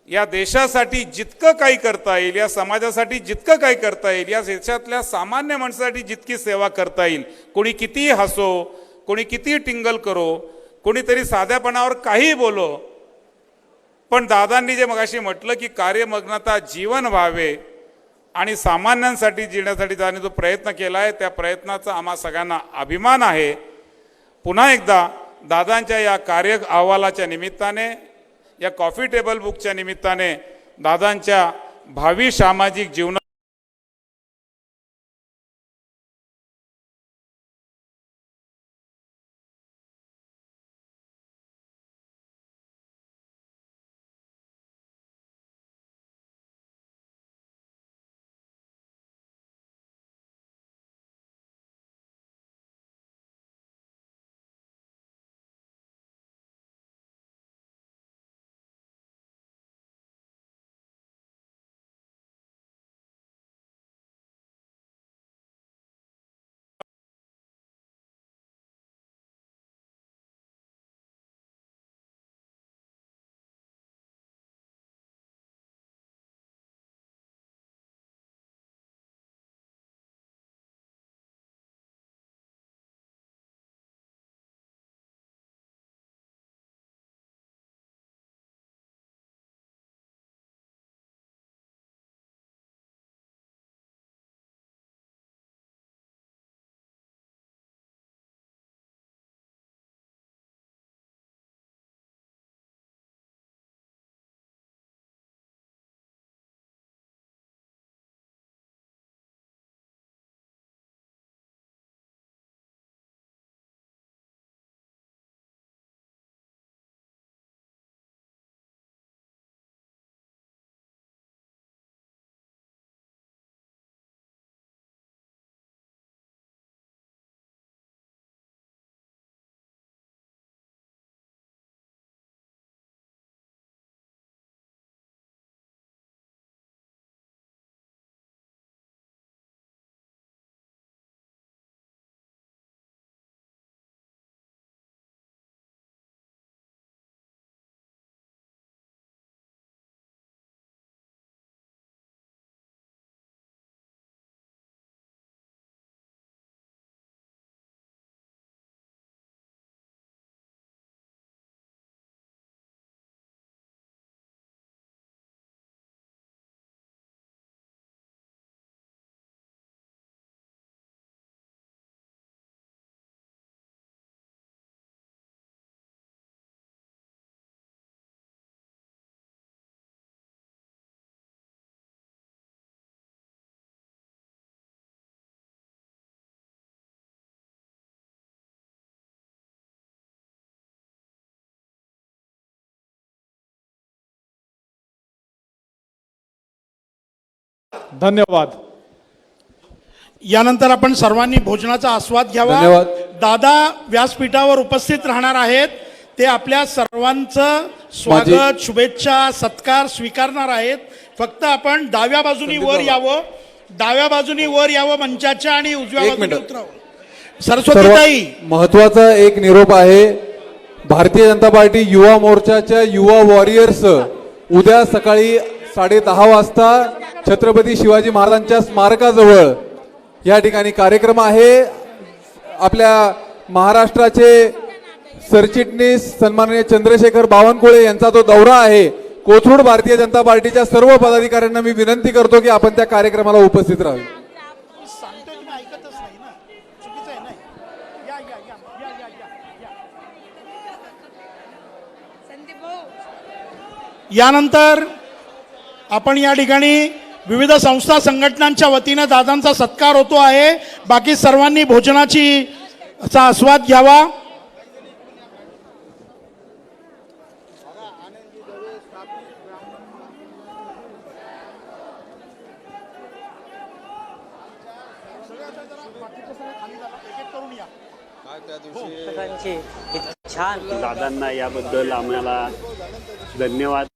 या देशासाठी जितकं काही करता येईल, या समाजासाठी जितकं काही करता येईल, या देशातल्या सामान्य माणसासाठी जितकी सेवा करता येईल, कोणी कितीही हसो, कोणी कितीही टिंगल करो, कोणीतरी साध्यापणावर काही बोलो, पण दादांनी जे मगाशी म्हटलं की कार्यमग्नता जीवन व्हावे आणि सामान्यांसाठी जिण्यासाठी त्यांनी जो प्रयत्न केला आहे, त्या प्रयत्नाचा आम्हा सगळ्यांना अभिमान आहे. पुन्हा एकदा दादांच्या या कार्य अहवालाच्या निमित्ताने, या कॉफी टेबल बुकच्या निमित्ताने दादांच्या भावी सामाजिक जीवना धन्यवाद. यानंतर आपण सर्वांनी भोजनाचा आस्वाद घ्यावा. धन्यवाद. दादा व्यासपीठावर उपस्थित राहणार आहेत. ते आपल्या सर्वांचं स्वागत, शुभेच्छा, सत्कार स्वीकारणार आहेत. फक्त आपण डाव्या बाजूनी वर यावं, डाव्या बाजूनी वर यावं मंचाच्या, आणि उजव्या बाजूने उतरावं. सरस्वतीताई, महत्वाचा एक निरोप आहे. भारतीय जनता पार्टी युवा मोर्चाच्या युवा वॉरियर्स उद्या सकाळी 10:30 वाजता छत्रपती शिवाजी महाराजांच्या स्मारकाजवळ या ठिकाणी कार्यक्रम आहे. आपल्या महाराष्ट्राचे सरचिटणीस सन्माननीय चंद्रशेखर बावनकुळे यांचा तो दौरा आहे. कोथरूड भारतीय जनता पार्टीच्या सर्व पदाधिकाऱ्यांना मी विनंती करतो की आपण त्या कार्यक्रमाला उपस्थित राहावे. सांगतोय तुम्ही ऐकतच नाही ना, चुकीचं आहे ना. या या या या या या. यानंतर आपण या ठिकाणी विविध संस्था संघटनांच्या वतीने दादांचा सत्कार होतो आहे. बाकी सर्वांनी भोजनाचा आस्वाद घ्यावा. छान दादांना याबद्दल आम्हाला धन्यवाद.